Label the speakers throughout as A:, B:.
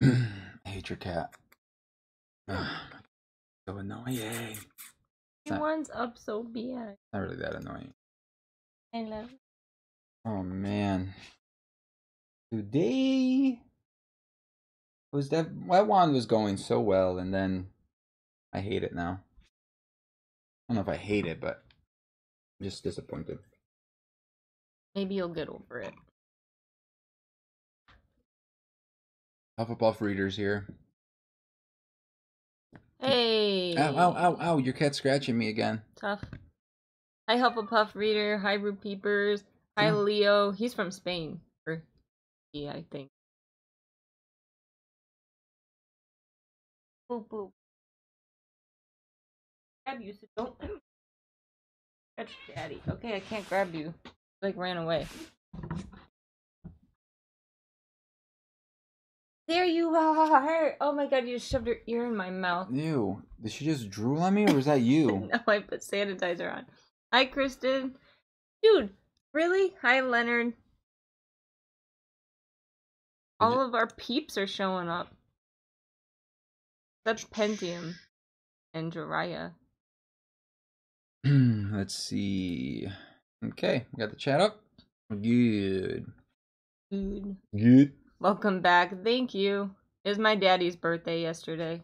A: I hate your cat. So annoying.
B: Everyone's up so bad.
A: Not really that annoying.
B: I love it.
A: Oh man. Today was that one was going so well, and then I hate it now. I don't know if I hate it, but I'm just disappointed.
B: Maybe you'll get over it.
A: Hufflepuff readers here.
B: Hey.
A: Ow, ow, ow, ow. Your cat's scratching me again.
B: Tough. Hi, Hufflepuff reader. Hi, Root Peepers. Hi, Leo. He's from Spain. Or he, I think. Boop, boop. Grab you, so don't. That's Daddy. Okay, I can't grab you. Like, ran away. There you are! Oh my god, you just shoved your ear in my mouth.
A: Ew. Did she just drool on me, or was that you?
B: No, I put sanitizer on. Hi, Kristen. Dude, really? Hi, Leonard. All of our peeps are showing up. That's Pentium and Jiraiya.
A: Let's see. Okay, we got the chat up. Good.
B: Good.
A: Good.
B: Welcome back. Thank you. It was my daddy's birthday yesterday.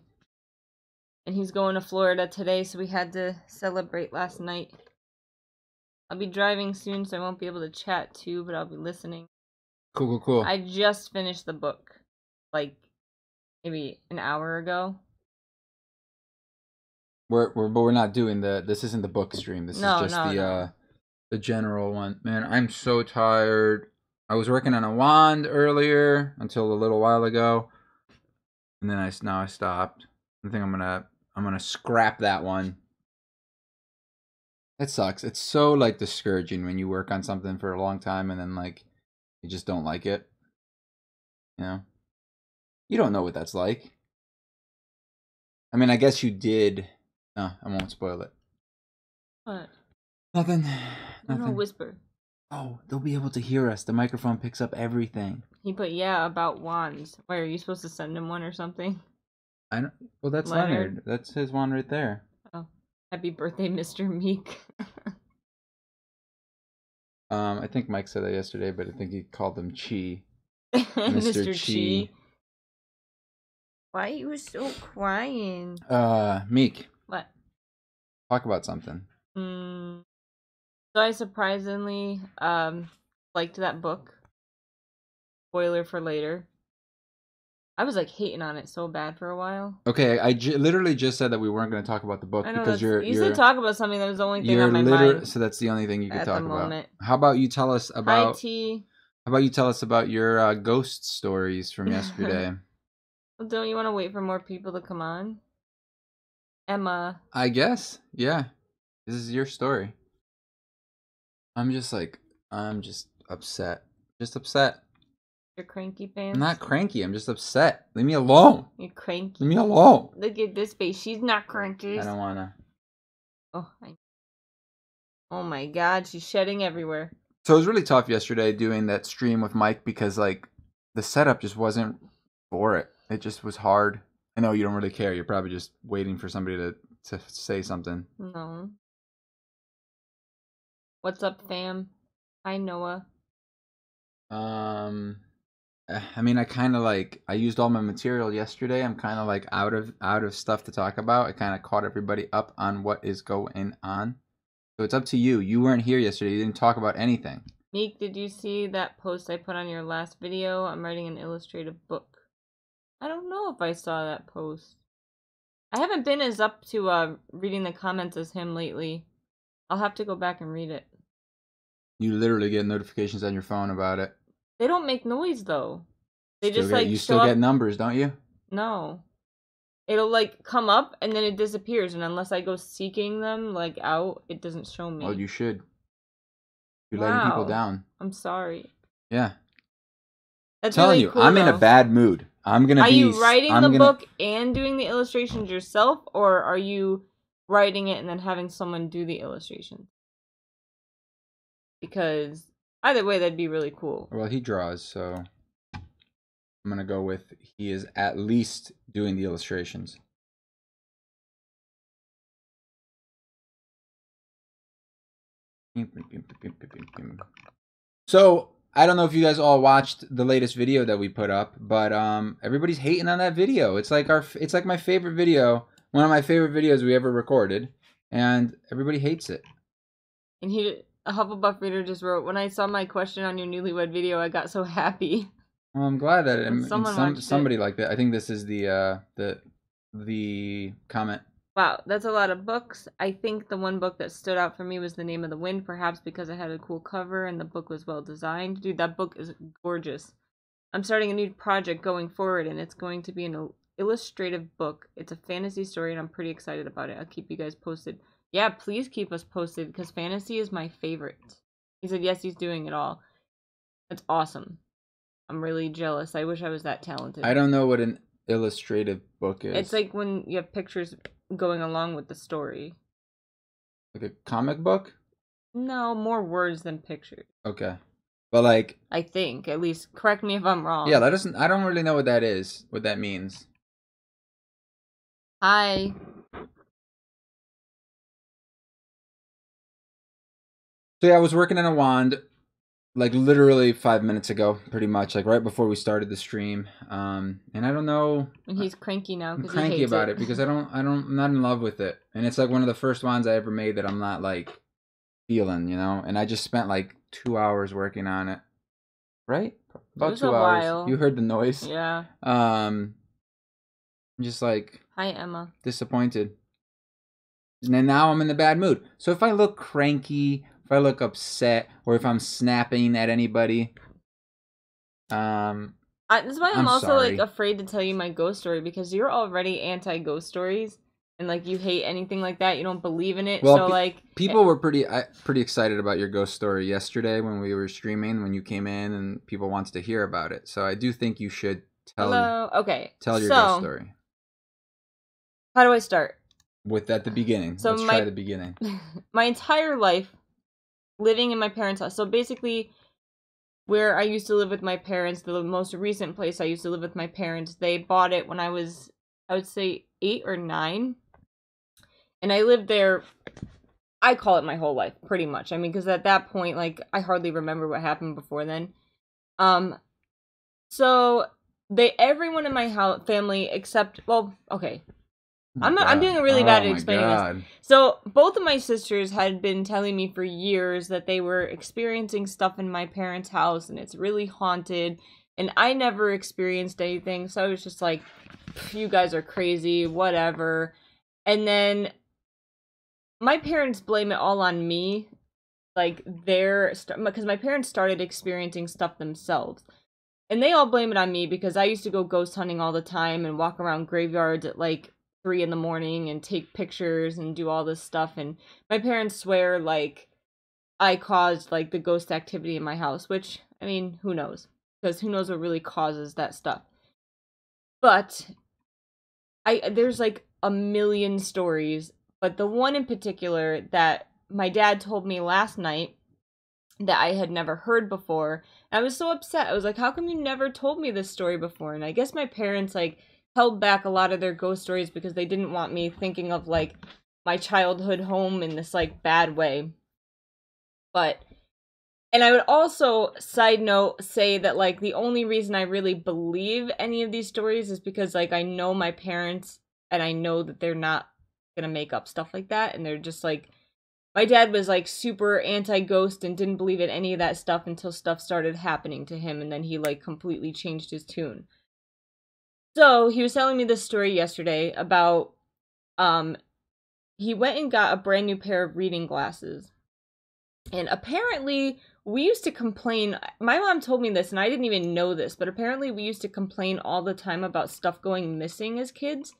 B: And he's going to Florida today, so we had to celebrate last night. I'll be driving soon, so I won't be able to chat too, but I'll be listening.
A: Cool, cool, cool.
B: I just finished the book, like, maybe an hour ago.
A: But we're not doing this isn't the book stream. This is just the general one. Man, I'm so tired. I was working on a wand earlier until a little while ago, and then now I stopped. I think I'm gonna scrap that one. That sucks. It's so like discouraging when you work on something for a long time and then like you just don't like it. You know, you don't know what that's like. I mean, I guess you did. No, I won't spoil it.
B: What?
A: Nothing.
B: No, whisper.
A: Oh, they'll be able to hear us. The microphone picks up everything.
B: He put, yeah, about wands. Why, are you supposed to send him one or something?
A: I don't. Well, that's Leonard. That's his wand right there.
B: Oh, happy birthday, Mr. Meek.
A: I think Mike said that yesterday, but I think he called him Chi.
B: Mr. Chi. Why you were so crying?
A: Meek.
B: What?
A: Talk about something.
B: So I surprisingly liked that book. Spoiler for later. I was like hating on it so bad for a while.
A: Okay, I literally just said that we weren't going to talk about the book because you
B: said talk about something that was the only thing on my mind.
A: So that's the only thing you could talk about.
B: Moment.
A: How about you tell us about?
B: Hi, T.
A: How about you tell us about your ghost stories from yesterday?
B: Well, don't you want to wait for more people to come on? Emma.
A: I guess. Yeah. This is your story. I'm just upset. Just upset.
B: You're cranky pants?
A: I'm not cranky. I'm just upset. Leave me alone.
B: You're cranky.
A: Leave me alone.
B: Look at this face. She's not cranky.
A: I don't want to.
B: Oh my god. She's shedding everywhere.
A: So it was really tough yesterday doing that stream with Mike because like the setup just wasn't for it. It just was hard. I know you don't really care. You're probably just waiting for somebody to say something.
B: No. What's up, fam? Hi, Noah.
A: I mean, I used all my material yesterday. I'm kind of like out of stuff to talk about. I kind of caught everybody up on what is going on. So it's up to you. You weren't here yesterday. You didn't talk about anything.
B: Meek, did you see that post I put on your last video? I'm writing an illustrative book. I don't know if I saw that post. I haven't been as up to reading the comments as him lately. I'll have to go back and read it.
A: You literally get notifications on your phone about it.
B: They don't make noise though. They
A: still
B: just
A: get,
B: like
A: you still get numbers, don't you?
B: No. It'll like come up and then it disappears, and unless I go seeking them like out, it doesn't show me.
A: Well, you should. You're letting people down.
B: I'm sorry.
A: Yeah.
B: That's
A: telling
B: really
A: you,
B: cool,
A: I'm in a bad mood. Are you
B: writing the book and doing the illustrations yourself, or are you writing it and then having someone do the illustrations? Because either way, that'd be really cool.
A: Well, he draws, so I'm gonna go with he is at least doing the illustrations. So I don't know if you guys all watched the latest video that we put up, but everybody's hating on that video. It's like my favorite video, one of my favorite videos we ever recorded, and everybody hates it.
B: And a Hufflepuff reader just wrote, "When I saw my question on your newlywed video, I got so happy."
A: Well, I'm glad that somebody
B: it.
A: liked it. I think this is the comment.
B: Wow, that's a lot of books. I think the one book that stood out for me was The Name of the Wind, perhaps because it had a cool cover and the book was well designed. Dude, that book is gorgeous. I'm starting a new project going forward, and it's going to be an illustrative book. It's a fantasy story, and I'm pretty excited about it. I'll keep you guys posted. Yeah, please keep us posted, because fantasy is my favorite. He said, yes, he's doing it all. That's awesome. I'm really jealous. I wish I was that talented.
A: I don't know what an illustrative book is.
B: It's like when you have pictures going along with the story.
A: Like a comic book?
B: No, more words than pictures.
A: Okay. But like,
B: I think, at least, correct me if I'm wrong.
A: Yeah, I don't really know what that is, what that means.
B: Hi.
A: So yeah, I was working on a wand, like literally 5 minutes ago, pretty much, like right before we started the stream. And I don't know.
B: And he's cranky now because
A: I'm cranky about it because I'm not in love with it, and it's like one of the first wands I ever made that I'm not like feeling, you know. And I just spent like 2 hours working on it. Right? About 2 hours.
B: While.
A: You heard the noise.
B: Yeah.
A: I'm just like,
B: hi, Emma.
A: Disappointed. And then now I'm in the bad mood. So if I look cranky, if I look upset, or if I'm snapping at anybody,
B: that's why I'm also
A: sorry.
B: like afraid to tell you my ghost story, because you're already anti-ghost stories. And like you hate anything like that, you don't believe in it.
A: Well,
B: so like
A: people were pretty excited about your ghost story yesterday when we were streaming, when you came in and people wanted to hear about it. So I do think you should tell your ghost story.
B: How do I start?
A: With at the beginning. So let's try the beginning.
B: My entire life living in my parents' house. So basically where I used to live with my parents, the most recent place I used to live with my parents, they bought it when I was, I would say, 8 or 9. And I lived there, I call it my whole life, pretty much. I mean, because at that point, like, I hardly remember what happened before then. So everyone in my family except, well, okay. I'm doing a really bad at explaining this. So both of my sisters had been telling me for years that they were experiencing stuff in my parents' house, and it's really haunted. And I never experienced anything, so I was just like, you guys are crazy, whatever. And then my parents blame it all on me, like because my parents started experiencing stuff themselves. And they all blame it on me because I used to go ghost hunting all the time and walk around graveyards at like 3 in the morning and take pictures and do all this stuff. And my parents swear like I caused like the ghost activity in my house, which, I mean, who knows? Because who knows what really causes that stuff. But there's like a million stories, but the one in particular that my dad told me last night that I had never heard before, I was so upset. I was like, how come you never told me this story before? And I guess my parents like held back a lot of their ghost stories because they didn't want me thinking of like my childhood home in this like bad way. And I would also, side note, say that like the only reason I really believe any of these stories is because like I know my parents and I know that they're not gonna make up stuff like that, and they're just like, my dad was like super anti-ghost and didn't believe in any of that stuff until stuff started happening to him, and then he like completely changed his tune. So he was telling me this story yesterday about he went and got a brand new pair of reading glasses. And apparently we used to complain, my mom told me this and I didn't even know this, but apparently we used to complain all the time about stuff going missing as kids.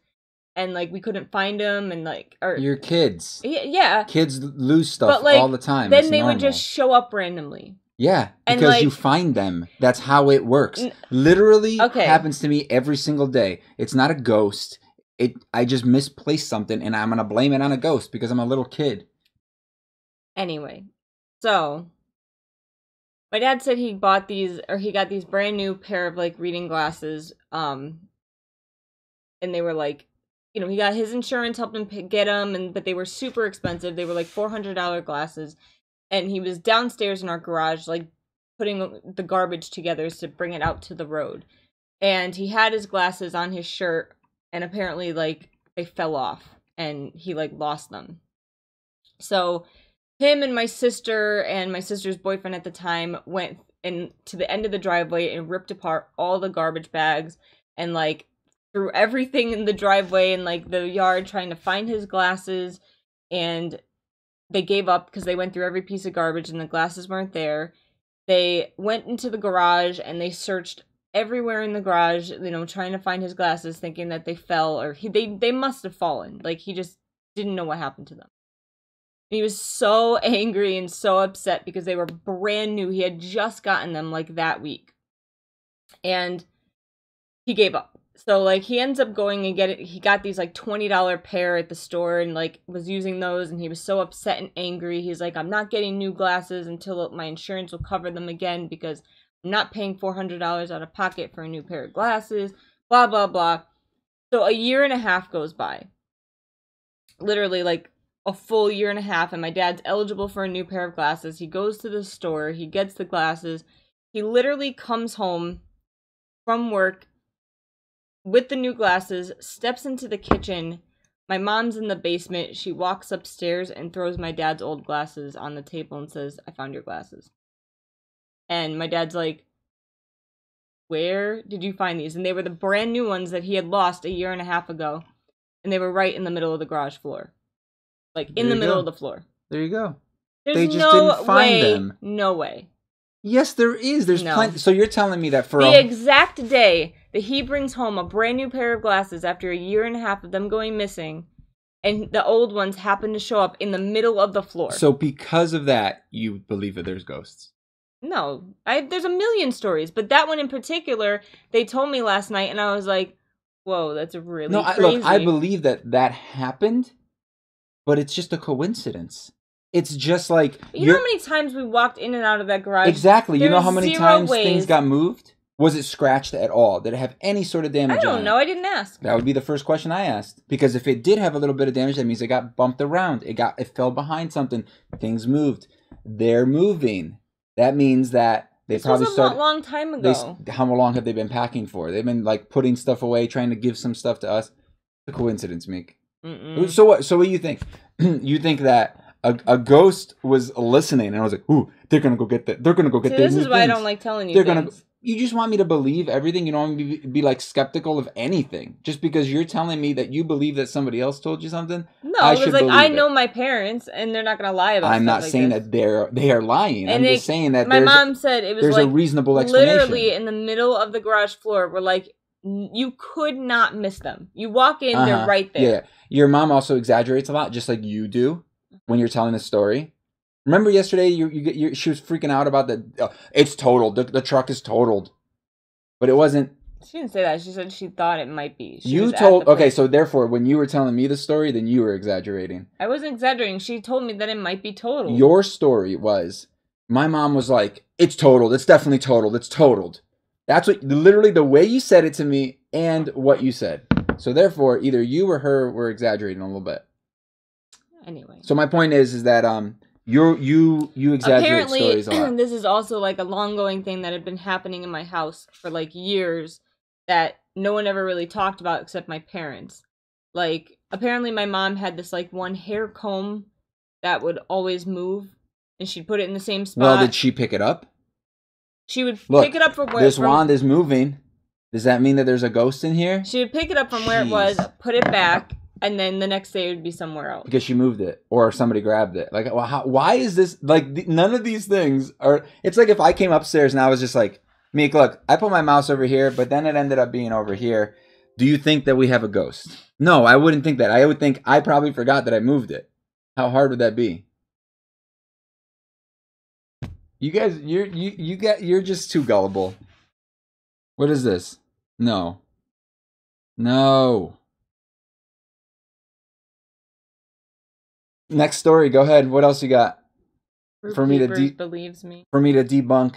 B: And like we couldn't find them, and like
A: your kids.
B: Yeah.
A: Kids lose stuff all the time.
B: Then they would just show up randomly.
A: Yeah, because like, you find them. That's how it works. Literally happens to me every single day. It's not a ghost. I just misplaced something and I'm going to blame it on a ghost because I'm a little kid.
B: Anyway, so My dad said he bought these, or he got these brand new pair of like reading glasses. And they were like, you know, he got his insurance helped him get them, but they were super expensive. They were like $400 glasses, and he was downstairs in our garage, like putting the garbage together to bring it out to the road. And he had his glasses on his shirt, and apparently like they fell off, and he like lost them. So him and my sister's boyfriend at the time went to the end of the driveway and ripped apart all the garbage bags and like threw everything in the driveway and like the yard trying to find his glasses. And they gave up because they went through every piece of garbage and the glasses weren't there. They went into the garage and they searched everywhere in the garage, you know, trying to find his glasses, thinking that they fell or they must have fallen. Like he just didn't know what happened to them. He was so angry and so upset because they were brand new. He had just gotten them like that week. And he gave up. So like he ends up going and he got these like $20 pair at the store and like was using those, and he was so upset and angry. He's like, I'm not getting new glasses until my insurance will cover them again because I'm not paying $400 out of pocket for a new pair of glasses, blah, blah, blah. So a year and a half goes by. Literally like a full year and a half, and my dad's eligible for a new pair of glasses. He goes to the store, he gets the glasses. He literally comes home from work with the new glasses, steps into the kitchen. My mom's in the basement. She walks upstairs and throws my dad's old glasses on the table and says, I found your glasses. And my dad's like, where did you find these? And they were the brand new ones that he had lost a year and a half ago. And they were right in the middle of the garage floor. Like, in the middle of the floor.
A: There you go.
B: There's
A: they just didn't find them.
B: No way.
A: Yes, there is. There's plenty. So you're telling me that for
B: the exact day that he brings home a brand new pair of glasses after a year and a half of them going missing, and the old ones happen to show up in the middle of the floor.
A: So because of that, you believe that there's ghosts?
B: No. There's a million stories, but that one in particular, they told me last night, and I was like, whoa, that's really crazy.
A: Look, I believe that happened. But it's just a coincidence. It's just like...
B: You know how many times we walked in and out of that garage?
A: Exactly. You know how many times things got moved? Was it scratched at all? Did it have any sort of damage?
B: I don't know. I didn't ask.
A: That would be the first question I asked. Because if it did have a little bit of damage, that means it got bumped around. It fell behind something. Things moved. They're moving. That means that they probably started...
B: a long time ago.
A: How long have they been packing for? They've been like putting stuff away, trying to give some stuff to us. It's a coincidence, Meek. Mm-mm. So what do you think? You think that a ghost was listening, and I was like, "Ooh, they're gonna go get that. They're gonna go get that." This
B: is why I don't like telling you.
A: You just want me to believe everything. You don't want me to be like skeptical of anything just because you're telling me that you believe that somebody else told you something.
B: No, it's like I know my parents, and they're not gonna lie about.
A: I'm not saying that they are lying. I'm just saying that
B: my mom said it was
A: there's a reasonable explanation.
B: Literally in the middle of the garage floor, we're like, you could not miss them. You walk in, they're right there.
A: Yeah. Your mom also exaggerates a lot, just like you do when you're telling a story. Remember yesterday, she was freaking out about it's totaled. The truck is totaled. But it wasn't.
B: She didn't say that. She said she thought it might be.
A: Okay, so therefore, when you were telling me the story, then you were exaggerating.
B: I wasn't exaggerating. She told me that it might be totaled.
A: Your story was, my mom was like, it's totaled. It's definitely totaled. It's totaled. That's what, literally the way you said it to me and what you said. So therefore, either you or her were exaggerating a little bit.
B: Anyway.
A: So my point is that you exaggerate stories a lot.
B: This is also like a long-going thing that had been happening in my house for like years that no one ever really talked about except my parents. Like, apparently my mom had this like one hair comb that would always move, and she'd put it in the same spot.
A: Well, did she pick it up?
B: She would pick it up from where...
A: This wand is moving. Does that mean that there's a ghost in here?
B: She would pick it up from where it was, put it back, and then the next day it would be somewhere else.
A: Because she moved it, or somebody grabbed it. Like, why is this... Like, none of these things are... It's like if I came upstairs and I was just like, Meek, look, I put my mouse over here, but then it ended up being over here. Do you think that we have a ghost? No, I wouldn't think that. I would think I probably forgot that I moved it. How hard would that be? You guys, you're just too gullible. What is this? No. No. Next story. Go ahead. What else you got?
B: believes me.
A: For me to debunk.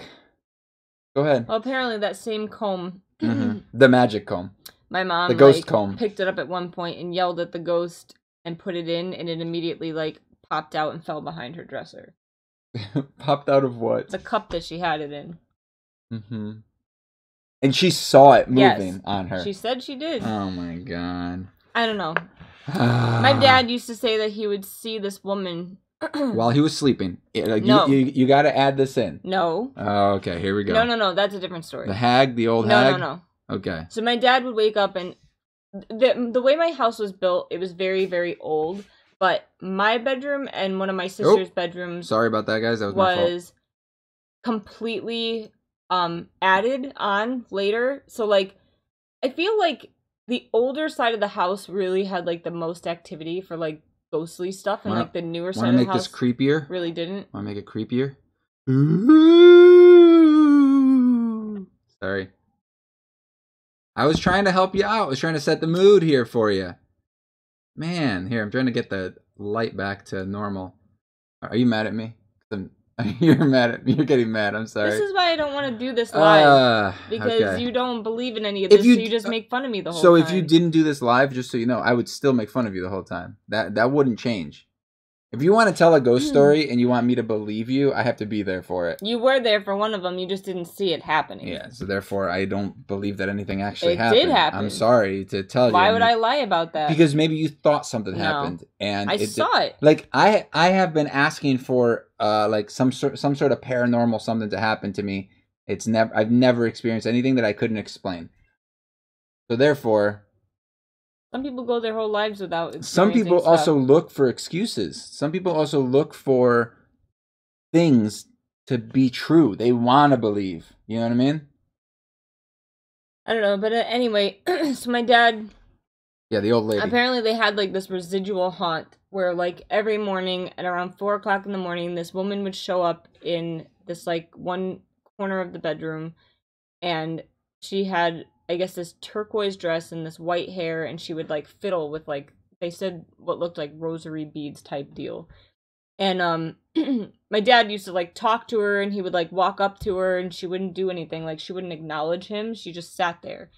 A: Go ahead.
B: Well, apparently that same comb,
A: the magic comb,
B: my mom,
A: the ghost comb,
B: picked it up at one point and yelled at the ghost and put it in, and it immediately popped out and fell behind her dresser.
A: Popped out of what?
B: The cup that she had it in.
A: And she saw it moving on her.
B: She said she did.
A: Oh my god.
B: I don't know. My dad used to say that he would see this woman
A: while he was sleeping.
B: No.
A: You got to add this in.
B: No.
A: Oh, okay. Here we go.
B: No. That's a different story.
A: The hag, the old hag?
B: No.
A: Okay.
B: So my dad would wake up, and the way my house was built, it was very, very old. But my bedroom and one of my sister's bedrooms.
A: Sorry about that, guys. That was my fault.
B: Completely added on later. So I feel like the older side of the house really had the most activity for ghostly stuff, and the newer side of the house
A: this creepier?
B: Really didn't.
A: Want to make it creepier? Sorry. I was trying to help you out. I was trying to set the mood here for you. Man, here, I'm trying to get the light back to normal. Are you mad at me? You're mad at me. You're getting mad. I'm sorry.
B: This is why I don't want to do this live. Because you don't believe in any of this, so you just make fun of me the whole time.
A: So if you didn't do this live, just so you know, I would still make fun of you the whole time. That wouldn't change. If you want to tell a ghost story and you want me to believe you, I have to be there for it.
B: You were there for one of them. You just didn't see it happening.
A: Yeah, so therefore I don't believe that anything actually happened.
B: It did happen.
A: I'm sorry to tell you.
B: Why would I lie about that?
A: Because maybe you thought something happened, and
B: I saw it.
A: I have been asking for some sort of paranormal something to happen to me. I've never experienced anything that I couldn't explain. So therefore,
B: some people go their whole lives without experiencing
A: Some people
B: stuff.
A: also look for excuses. Some people also look for things to be true. They want to believe. You know what I mean?
B: I don't know, but anyway, so my dad...
A: Yeah, the old lady.
B: Apparently they had this residual haunt where every morning at around 4 o'clock in the morning, this woman would show up in this one corner of the bedroom, and she had, I guess, this turquoise dress and this white hair, and she would fiddle with they said what looked like rosary beads type deal. And my dad used to talk to her, and he would walk up to her, and she wouldn't do anything. She wouldn't acknowledge him. She just sat there.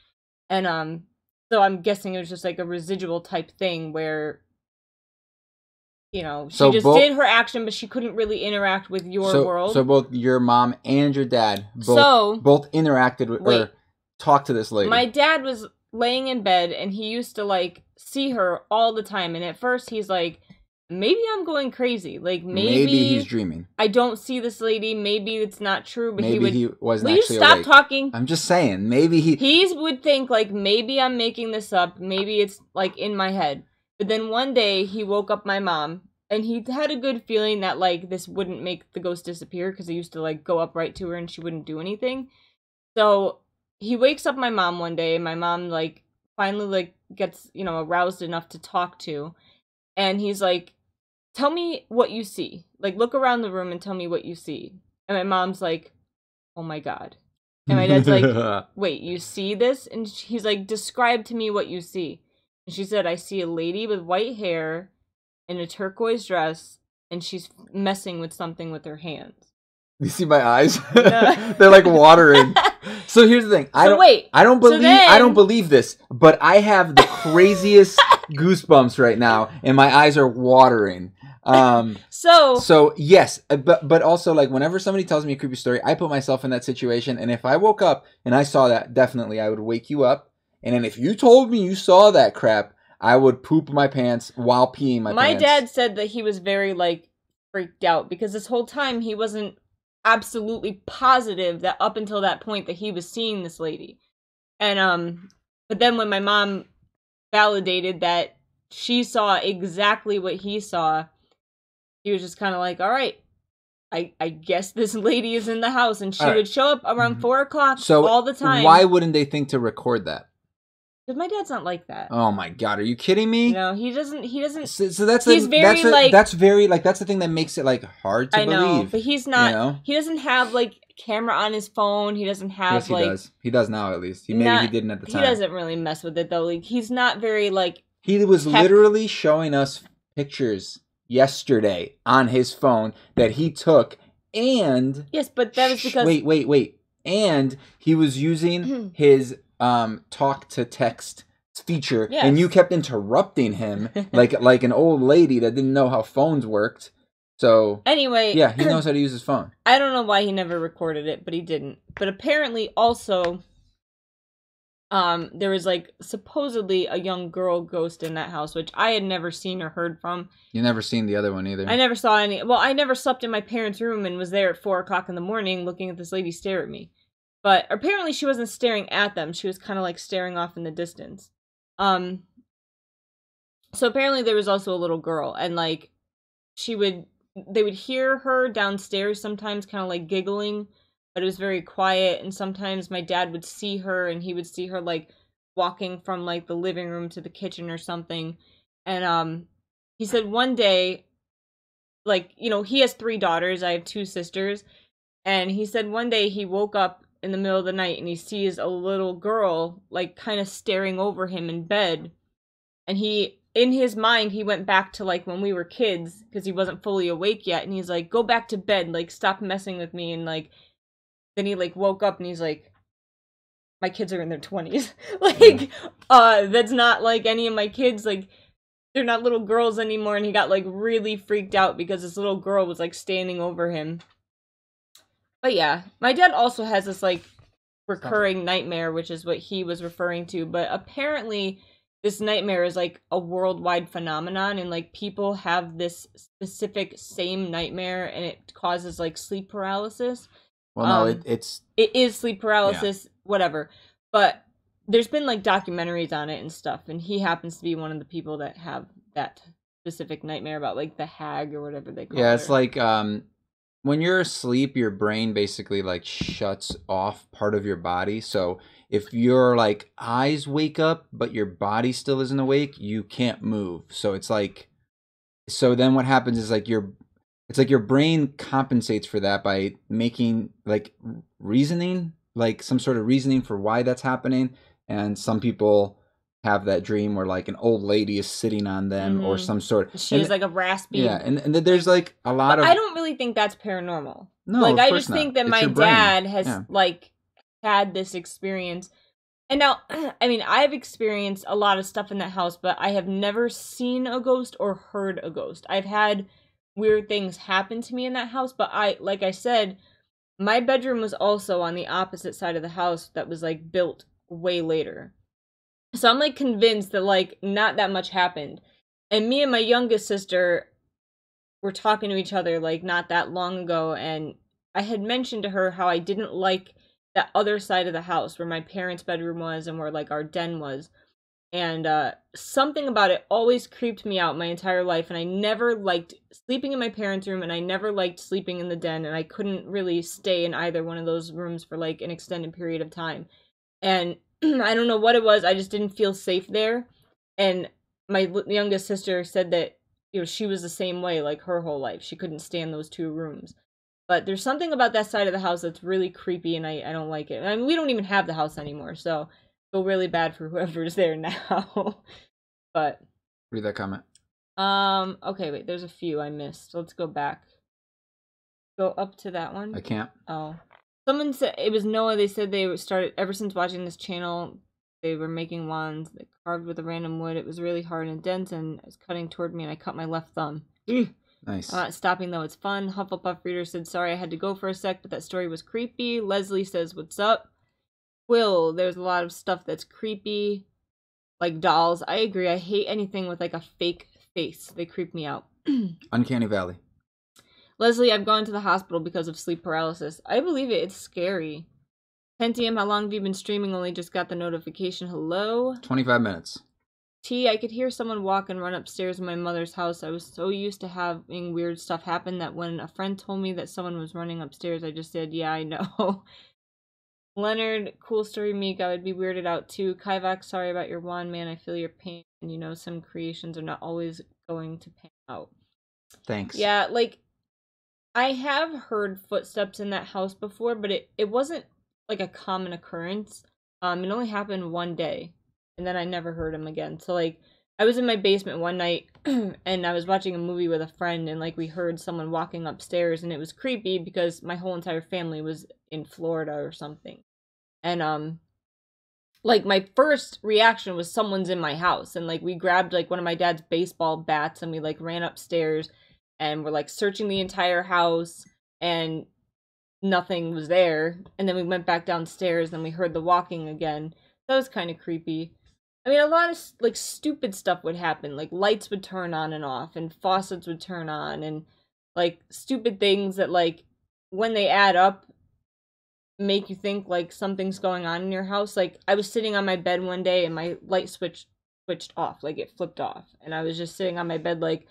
B: And so I'm guessing it was just a residual type thing where, she did her action, but she couldn't really interact with your world.
A: So both your mom and your dad both interacted with or talked to this lady.
B: My dad was laying in bed, and he used to see her all the time. And at first he's maybe I'm going crazy. Maybe
A: he's dreaming.
B: I don't see this lady. Maybe it's not true. But
A: maybe he wasn't
B: Will
A: actually
B: you stop
A: awake.
B: talking?
A: I'm just saying. Maybe
B: he would think maybe I'm making this up. Maybe it's in my head. But then one day he woke up my mom, and he had a good feeling that this wouldn't make the ghost disappear, because he used to go up right to her and she wouldn't do anything. So he wakes up my mom one day, and my mom finally gets aroused enough to talk to, and he's tell me what you see. Look around the room and tell me what you see. And my mom's oh my god. And my dad's wait, you see this? And he's describe to me what you see. And she said, I see a lady with white hair in a turquoise dress, and she's messing with something with her hands.
A: You see my eyes? They're watering. So here's the thing. I don't believe this, but I have the craziest goosebumps right now, and my eyes are watering. So yes, but also whenever somebody tells me a creepy story, I put myself in that situation, and if I woke up and I saw that, definitely I would wake you up. And then if you told me you saw that crap, I would poop my pants while peeing my pants.
B: My dad said that he was very freaked out, because this whole time he wasn't absolutely positive that up until that point that he was seeing this lady. And but then when my mom validated that she saw exactly what he saw, he was just kind of all right, I guess this lady is in the house. And she would show up around 4 o'clock all the time.
A: Why wouldn't they think to record that?
B: Because my dad's not like that.
A: Oh my god, are you kidding me?
B: No, he doesn't.
A: So that's the thing that makes it hard to believe.
B: I know, but he's not. He doesn't have camera on his phone. He doesn't have
A: he does. He does now, at least. Maybe he didn't at the time.
B: He doesn't really mess with it though. He's not very
A: He was literally showing us pictures yesterday on his phone that he took, and
B: yes, but that was because
A: wait, and he was using his talk to text feature, yes. And you kept interrupting him like an old lady that didn't know how phones worked. So
B: anyway,
A: yeah, he knows how to use his phone.
B: I don't know why he never recorded it, but he didn't. But apparently also there was like supposedly a young girl ghost in that house, which I had never seen or heard from.
A: You never seen the other one either.
B: I never saw any. Well, I never slept in my parents' room and was there at 4:00 in the morning looking at this lady stare at me. But apparently she wasn't staring at them. She was kind of like staring off in the distance. So apparently there was also a little girl, and like they would hear her downstairs sometimes kind of like giggling, but it was very quiet. And sometimes my dad would see her, and he would see her like walking from like the living room to the kitchen or something. And he said one day, like, you know, he has 3 daughters, I have 2 sisters, and he said one day he woke up in the middle of the night and he sees a little girl like kind of staring over him in bed. And in his mind, he went back to like when we were kids, because he wasn't fully awake yet, and he's like, go back to bed, like stop messing with me. And like then he like woke up and he's like, my kids are in their 20s. Like that's not like any of my kids, like they're not little girls anymore. And he got like really freaked out because this little girl was like standing over him. But yeah, my dad also has this like recurring nightmare, which is what he was referring to. But apparently this nightmare is like a worldwide phenomenon, and like people have this specific same nightmare, and it causes like sleep paralysis.
A: Well, no,
B: it is sleep paralysis, yeah. Whatever. But there's been like documentaries on it and stuff, and he happens to be one of the people that have that specific nightmare about like the hag or whatever they call it.
A: Yeah, it's like when you're asleep, your brain basically like shuts off part of your body. So if your like eyes wake up but your body still isn't awake, you can't move. So it's like, so then what happens is like it's like your brain compensates for that by making like reasoning, like some sort of reasoning for why that's happening. And some people have that dream where like an old lady is sitting on them or some sort.
B: She has like a raspy.
A: Yeah, and there's like a lot of.
B: I don't really think that's paranormal.
A: No,
B: like
A: I
B: just think that my dad has like had this experience. And now, I mean, I've experienced a lot of stuff in that house, but I have never seen a ghost or heard a ghost. I've had weird things happen to me in that house, but like I said, my bedroom was also on the opposite side of the house that was like built way later. So I'm like convinced that like not that much happened. And me and my youngest sister were talking to each other like not that long ago, and I had mentioned to her how I didn't like that other side of the house where my parents' bedroom was and where like our den was. And something about it always creeped me out my entire life, and I never liked sleeping in my parents' room, and I never liked sleeping in the den, and I couldn't really stay in either one of those rooms for like an extended period of time. And I don't know what it was, I just didn't feel safe there. And my youngest sister said that, you know, she was the same way like her whole life. She couldn't stand those 2 rooms. But there's something about that side of the house that's really creepy, and I don't like it. I mean, we don't even have the house anymore, so I feel really bad for whoever's there now. But
A: read that comment.
B: Okay, wait, there's a few I missed. Let's go back. Go up to that one.
A: I can't.
B: Oh. Someone said, it was Noah, they said they started, ever since watching this channel, they were making wands, they carved with a random wood. It was really hard and dense, and it was cutting toward me, and I cut my left thumb.
A: Nice.
B: I'm not stopping, though, it's fun. Hufflepuff Reader said, sorry I had to go for a sec, but that story was creepy. Leslie says, what's up? Will, there's a lot of stuff that's creepy, like dolls. I agree, I hate anything with like a fake face. They creep me out.
A: Uncanny Valley.
B: Leslie, I've gone to the hospital because of sleep paralysis. I believe it. It's scary. Pentium, how long have you been streaming? Only just got the notification. Hello?
A: 25 minutes.
B: T, I could hear someone walk and run upstairs in my mother's house. I was so used to having weird stuff happen that when a friend told me that someone was running upstairs, I just said, yeah, I know. Leonard, cool story, Meek. I would be weirded out too. Kivox, sorry about your wand, man. I feel your pain. You know, some creations are not always going to pan out.
A: Thanks.
B: Yeah, like, I have heard footsteps in that house before, but it wasn't like a common occurrence. It only happened one day, and then I never heard him again. So like I was in my basement one night and I was watching a movie with a friend and like we heard someone walking upstairs and it was creepy because my whole entire family was in Florida or something. And like my first reaction was someone's in my house and like we grabbed like one of my dad's baseball bats and we like ran upstairs and we're like searching the entire house and nothing was there. And then we went back downstairs and we heard the walking again. That was kind of creepy. I mean, a lot of like stupid stuff would happen. Like lights would turn on and off and faucets would turn on and like stupid things that like when they add up make you think like something's going on in your house. Like I was sitting on my bed one day and my light switched off, like it flipped off. And I was just sitting on my bed like,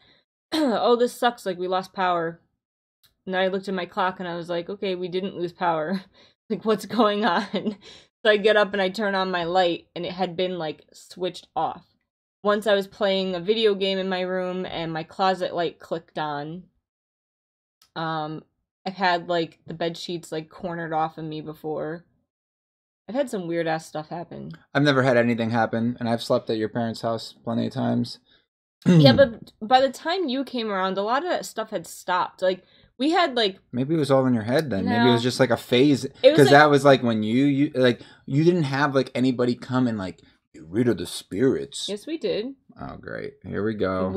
B: oh, this sucks, like we lost power. And then I looked at my clock and I was like, okay, we didn't lose power. Like what's going on? So I get up and I turn on my light and it had been like switched off. Once I was playing a video game in my room and my closet light clicked on. I've had like the bed sheets like cornered off of me before. I've had some weird ass stuff happen.
A: I've never had anything happen, and I've slept at your parents' house plenty of times.
B: Yeah, but by the time you came around, a lot of that stuff had stopped. Like we had like
A: maybe it was all in your head then.
B: No.
A: Maybe it was just like a phase because that was like when you like you didn't have like anybody come and like get rid of the spirits.
B: Yes, we did.
A: Oh, great! Here we go.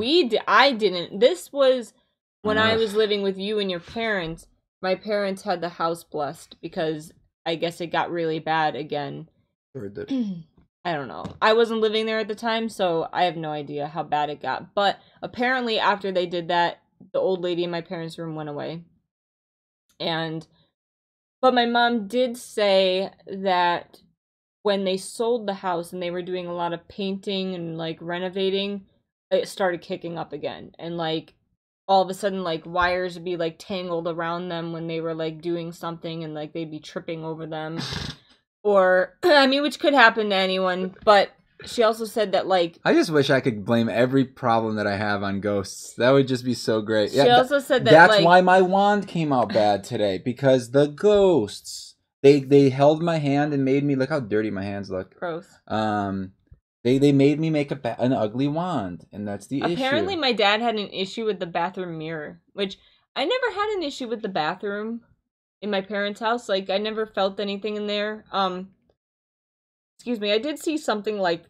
B: I didn't. This was when I was living with you and your parents. My parents had the house blessed because I guess it got really bad again.
A: Heard that.
B: I don't know. I wasn't living there at the time, so I have no idea how bad it got. But apparently after they did that, the old lady in my parents' room went away. But my mom did say that when they sold the house and they were doing a lot of painting and like renovating, it started kicking up again. And like all of a sudden like wires would be like tangled around them when they were like doing something and like they'd be tripping over them. Or, I mean, which could happen to anyone, but she also said that, like...
A: I just wish I could blame every problem that I have on ghosts. That would just be so great.
B: She also said that,
A: that's why my wand came out bad today, because the ghosts, they held my hand and made me... Look how dirty my hands look.
B: Gross.
A: They made me make an ugly wand, and that's the issue.
B: Apparently, my dad had an issue with the bathroom mirror, which I never had an issue with the bathroom in my parents' house. Like, I never felt anything in there. Excuse me, I did see something, like,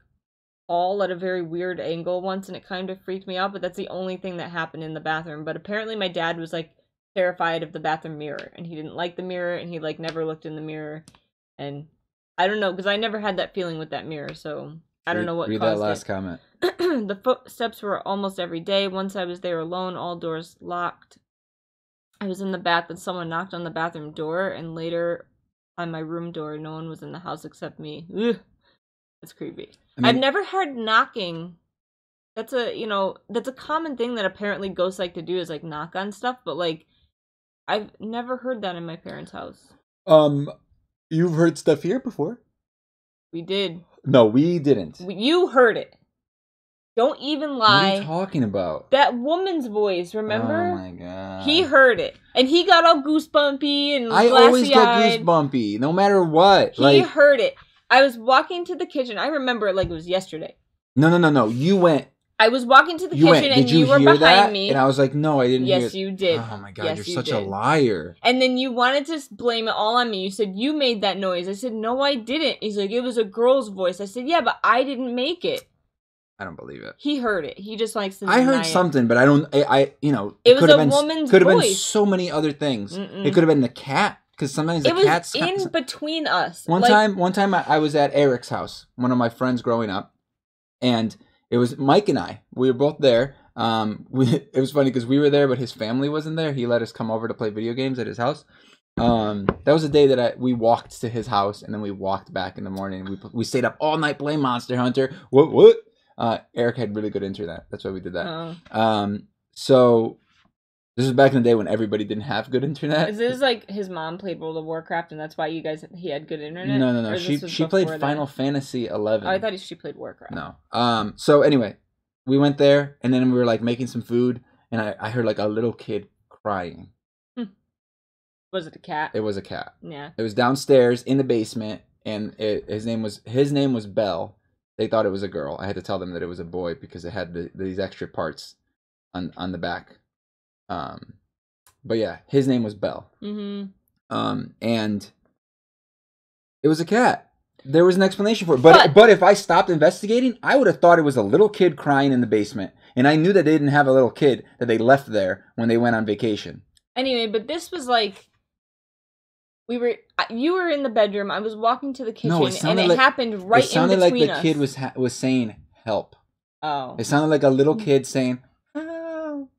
B: fall at a very weird angle once, and it kind of freaked me out, but that's the only thing that happened in the bathroom. But apparently my dad was, like, terrified of the bathroom mirror, and he didn't like the mirror, and he, like, never looked in the mirror, and I don't know, because I never had that feeling with that mirror, so I don't know what caused it.
A: Read that last comment.
B: The footsteps were almost every day. Once I was there alone, all doors locked. I was in the bath and someone knocked on the bathroom door, and later on my room door, no one was in the house except me. Ugh, that's creepy. I mean, I've never heard knocking. That's a common thing that apparently ghosts like to do is like knock on stuff, but like I've never heard that in my parents' house.
A: You've heard stuff here before?
B: We did.
A: No, we didn't.
B: You heard it. Don't even lie.
A: What are you talking about?
B: That woman's voice, remember?
A: Oh my god.
B: He heard it. And he got all goosebumpy and
A: I always get goosebumpy, no matter what.
B: He heard it. I was walking to the kitchen. I remember it like it was yesterday.
A: No. You went.
B: I was walking to the kitchen and you were behind me.
A: And I was like, no, I didn't hear it.
B: Yes, you did.
A: Oh my god, you're such a liar.
B: And then you wanted to blame it all on me. You said, you made that noise. I said, no, I didn't. He's like, it was a girl's voice. I said, yeah, but I didn't make it.
A: I don't believe it.
B: He heard it. He just likes to deny
A: I heard something, but I don't. It
B: was a woman's voice.
A: Could have been so many other things. It could have been the cat, because sometimes the cat's
B: in between us.
A: One time I was at Eric's house, one of my friends growing up, and it was Mike and I. We were both there. It was funny because we were there, but his family wasn't there. He let us come over to play video games at his house. That was the day that we walked to his house, and then we walked back in the morning. We stayed up all night playing Monster Hunter. What? Eric had really good internet. That's why we did that. Oh. So this was back in the day when everybody didn't have good internet.
B: Is this like his mom played World of Warcraft and that's why he had good internet?
A: No. She played Final Fantasy 11.
B: Oh, I thought she played Warcraft.
A: No. So anyway, we went there and then we were like making some food and I heard like a little kid crying.
B: Was it a cat?
A: It was a cat.
B: Yeah.
A: It was downstairs in the basement and his name was Bell. They thought it was a girl. I had to tell them that it was a boy because it had these extra parts on the back. But yeah, his name was Bell.
B: Mm-hmm.
A: And it was a cat. There was an explanation for it. But if I stopped investigating, I would have thought it was a little kid crying in the basement. And I knew that they didn't have a little kid that they left there when they went on vacation.
B: Anyway, but this was like, you were in the bedroom. I was walking to the kitchen, and it happened right in between us. It sounded like the
A: kid was saying help.
B: Oh.
A: It sounded like a little kid saying help,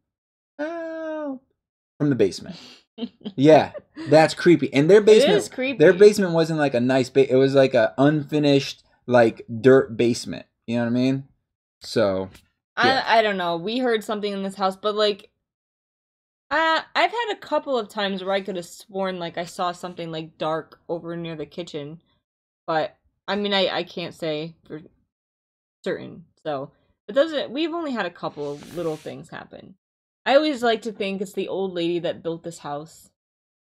A: help from the basement. Yeah, that's creepy. And their basement,
B: it is creepy.
A: Their basement wasn't like a nice it was like a unfinished like dirt basement. You know what I mean? So
B: yeah. I don't know. We heard something in this house, but like I've had a couple of times where I could have sworn like I saw something like dark over near the kitchen, but I mean I can't say for certain. So we've only had a couple of little things happen. I always like to think it's the old lady that built this house,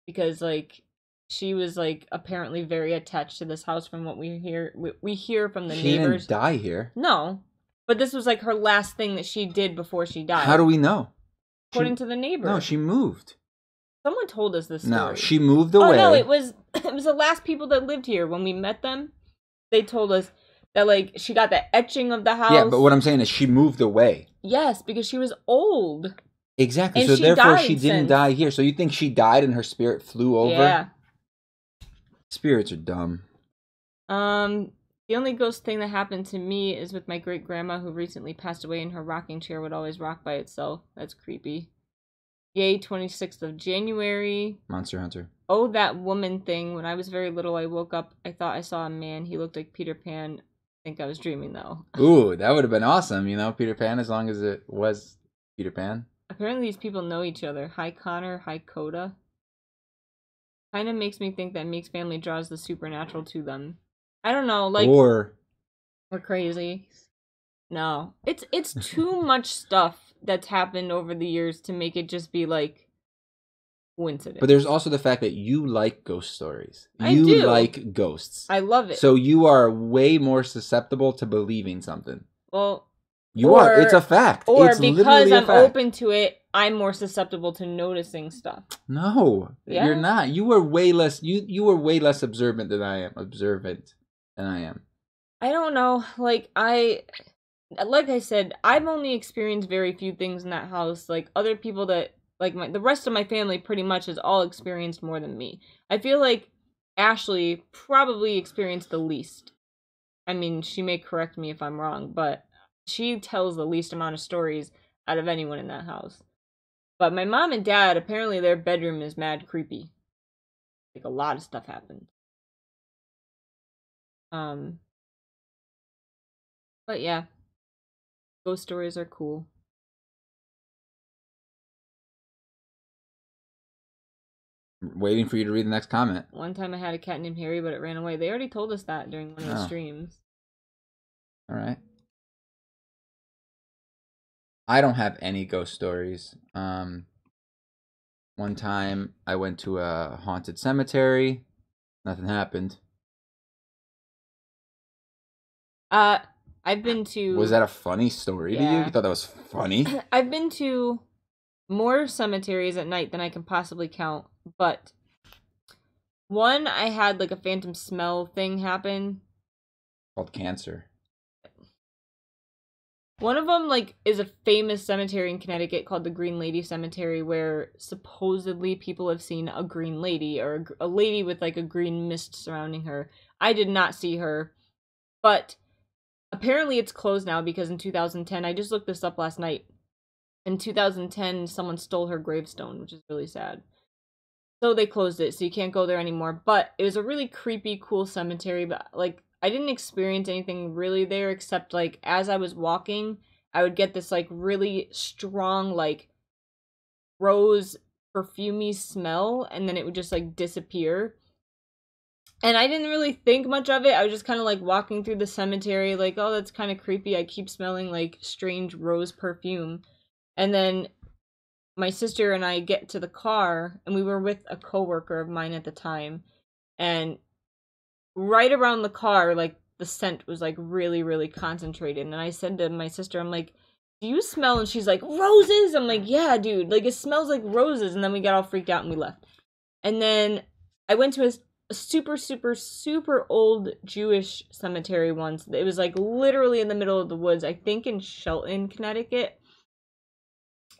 B: because like she was like apparently very attached to this house from what we hear from the neighbors. She didn't
A: die here.
B: No, but this was like her last thing that she did before she died.
A: How do we know?
B: According to the neighbor.
A: No, she moved.
B: Someone told us this story.
A: No, she moved away.
B: Oh no, it was the last people that lived here when we met them. They told us that like she got the etching of the house.
A: Yeah, but what I'm saying is she moved away.
B: Yes, because she was old.
A: Exactly. And so therefore she didn't die here. So you think she died and her spirit flew over?
B: Yeah.
A: Spirits are dumb.
B: The only ghost thing that happened to me is with my great grandma who recently passed away, and her rocking chair would always rock by itself. That's creepy. Yay, 26th of January.
A: Monster Hunter.
B: Oh, that woman thing. When I was very little, I woke up. I thought I saw a man. He looked like Peter Pan. I think I was dreaming though.
A: Ooh, that would have been awesome. You know, Peter Pan, as long as it was Peter Pan.
B: Apparently these people know each other. Hi Connor, hi Coda. Kind of makes me think that Meek's family draws the supernatural to them. I don't know, like
A: we're
B: crazy. No. It's too much stuff that's happened over the years to make it just be like coincidence.
A: But there's also the fact that you like ghost stories.
B: You do.
A: Like ghosts.
B: I love it.
A: So you are way more susceptible to believing something.
B: Well,
A: you are. It's a fact.
B: Or
A: it's
B: because I'm open to it, I'm more susceptible to noticing stuff.
A: No, you're not. You were way less. You were way less observant than I am.
B: I don't know. Like I said, I've only experienced very few things in that house. Like other people that like the rest of my family pretty much has all experienced more than me. I feel like Ashley probably experienced the least. I mean, she may correct me if I'm wrong, but she tells the least amount of stories out of anyone in that house. But my mom and dad, apparently their bedroom is mad creepy. Like a lot of stuff happened. But yeah. Ghost stories are cool.
A: Waiting for you to read the next comment.
B: One time I had a cat named Harry, but it ran away. They already told us that during one of the streams.
A: All right. I don't have any ghost stories. One time I went to a haunted cemetery. Nothing happened.
B: I've been to...
A: Was that a funny story to you? You thought that was funny?
B: I've been to more cemeteries at night than I can possibly count, but one, I had like a phantom smell thing happen.
A: Called cancer.
B: One of them, like, is a famous cemetery in Connecticut called the Green Lady Cemetery, where supposedly people have seen a green lady, or a lady with, like, a green mist surrounding her. I did not see her, but apparently it's closed now because in 2010, I just looked this up last night, in 2010, someone stole her gravestone, which is really sad. So they closed it, so you can't go there anymore, but it was a really creepy, cool cemetery, but, like, I didn't experience anything really there except, like, as I was walking, I would get this, like, really strong, like, rose perfumey smell, and then it would just, like, disappear. And I didn't really think much of it. I was just kind of, like, walking through the cemetery, like, oh, that's kind of creepy. I keep smelling, like, strange rose perfume. And then my sister and I get to the car, and we were with a coworker of mine at the time, and right around the car, like, the scent was like really, really concentrated. And I said to my sister, I'm like, do you smell? And she's like, roses. I'm like, yeah, dude, like it smells like roses. And then we got all freaked out and we left. And then I went to a super, super, super old Jewish cemetery once. It was like literally in the middle of the woods, I think in Shelton, Connecticut.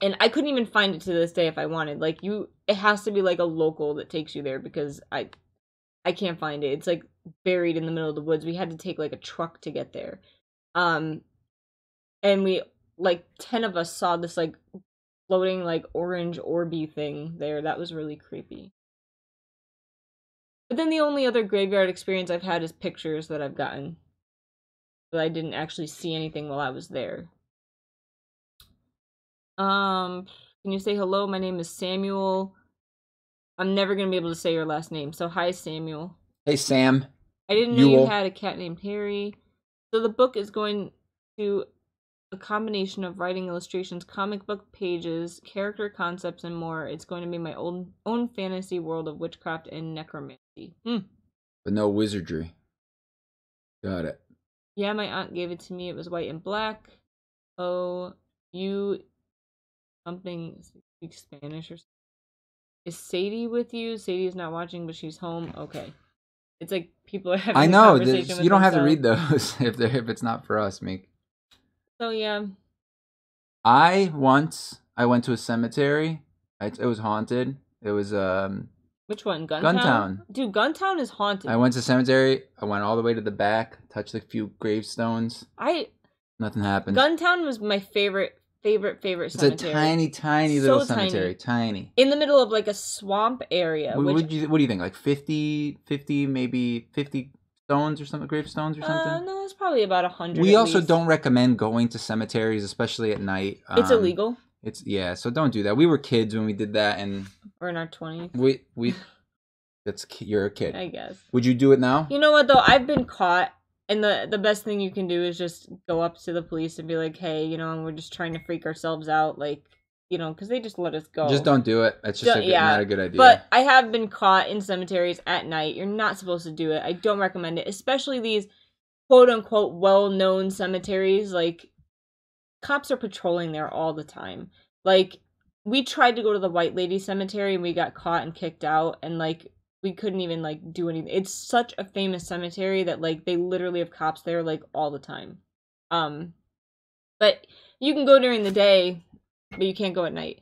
B: And I couldn't even find it to this day if I wanted. Like it has to be like a local that takes you there because I can't find it. It's like buried in the middle of the woods. We had to take like a truck to get there. And we like 10 of us saw this like floating like orange orby thing there. That was really creepy. But then the only other graveyard experience I've had is pictures that I've gotten. But I didn't actually see anything while I was there. Can you say hello? My name is Samuel. I'm never gonna be able to say your last name. So hi, Samuel.
A: Hey, Sam.
B: I didn't know you had a cat named Harry. So the book is going to a combination of writing, illustrations, comic book pages, character concepts, and more. It's going to be my own fantasy world of witchcraft and necromancy.
A: But no wizardry. Got it.
B: Yeah, my aunt gave it to me. It was white and black. Oh, you something speak Spanish or something. Is Sadie with you? Sadie is not watching, but she's home. Okay. It's like people are having. I know.
A: You don't have to read those if it's not for us, Meek.
B: So yeah.
A: I went to a cemetery. It was haunted. It was
B: Which one?
A: Guntown.
B: Dude, Guntown is haunted.
A: I went to cemetery. I went all the way to the back, touched a few gravestones. Nothing happened.
B: Guntown was my favorite cemetery. It's
A: a tiny little cemetery. Tiny.
B: In the middle of like a swamp area.
A: What do you think? Like 50, maybe 50 stones or something, gravestones or something?
B: No, it's probably about 100.
A: We also don't recommend going to cemeteries, especially at night.
B: It's illegal.
A: So don't do that. We were kids when we did that, and
B: we're in our 20s.
A: You're a kid,
B: I guess.
A: Would you do it now?
B: You know what though? I've been caught. And the best thing you can do is just go up to the police and be like, hey, we're just trying to freak ourselves out, like, because they just let us go.
A: Just don't do it. It's just not a good idea.
B: But I have been caught in cemeteries at night. You're not supposed to do it. I don't recommend it, especially these quote-unquote well-known cemeteries. Like, cops are patrolling there all the time. Like, we tried to go to the White Lady Cemetery and we got caught and kicked out, and, like, we couldn't even, like, do anything. It's such a famous cemetery that, like, they literally have cops there, like, all the time. But you can go during the day, but you can't go at night.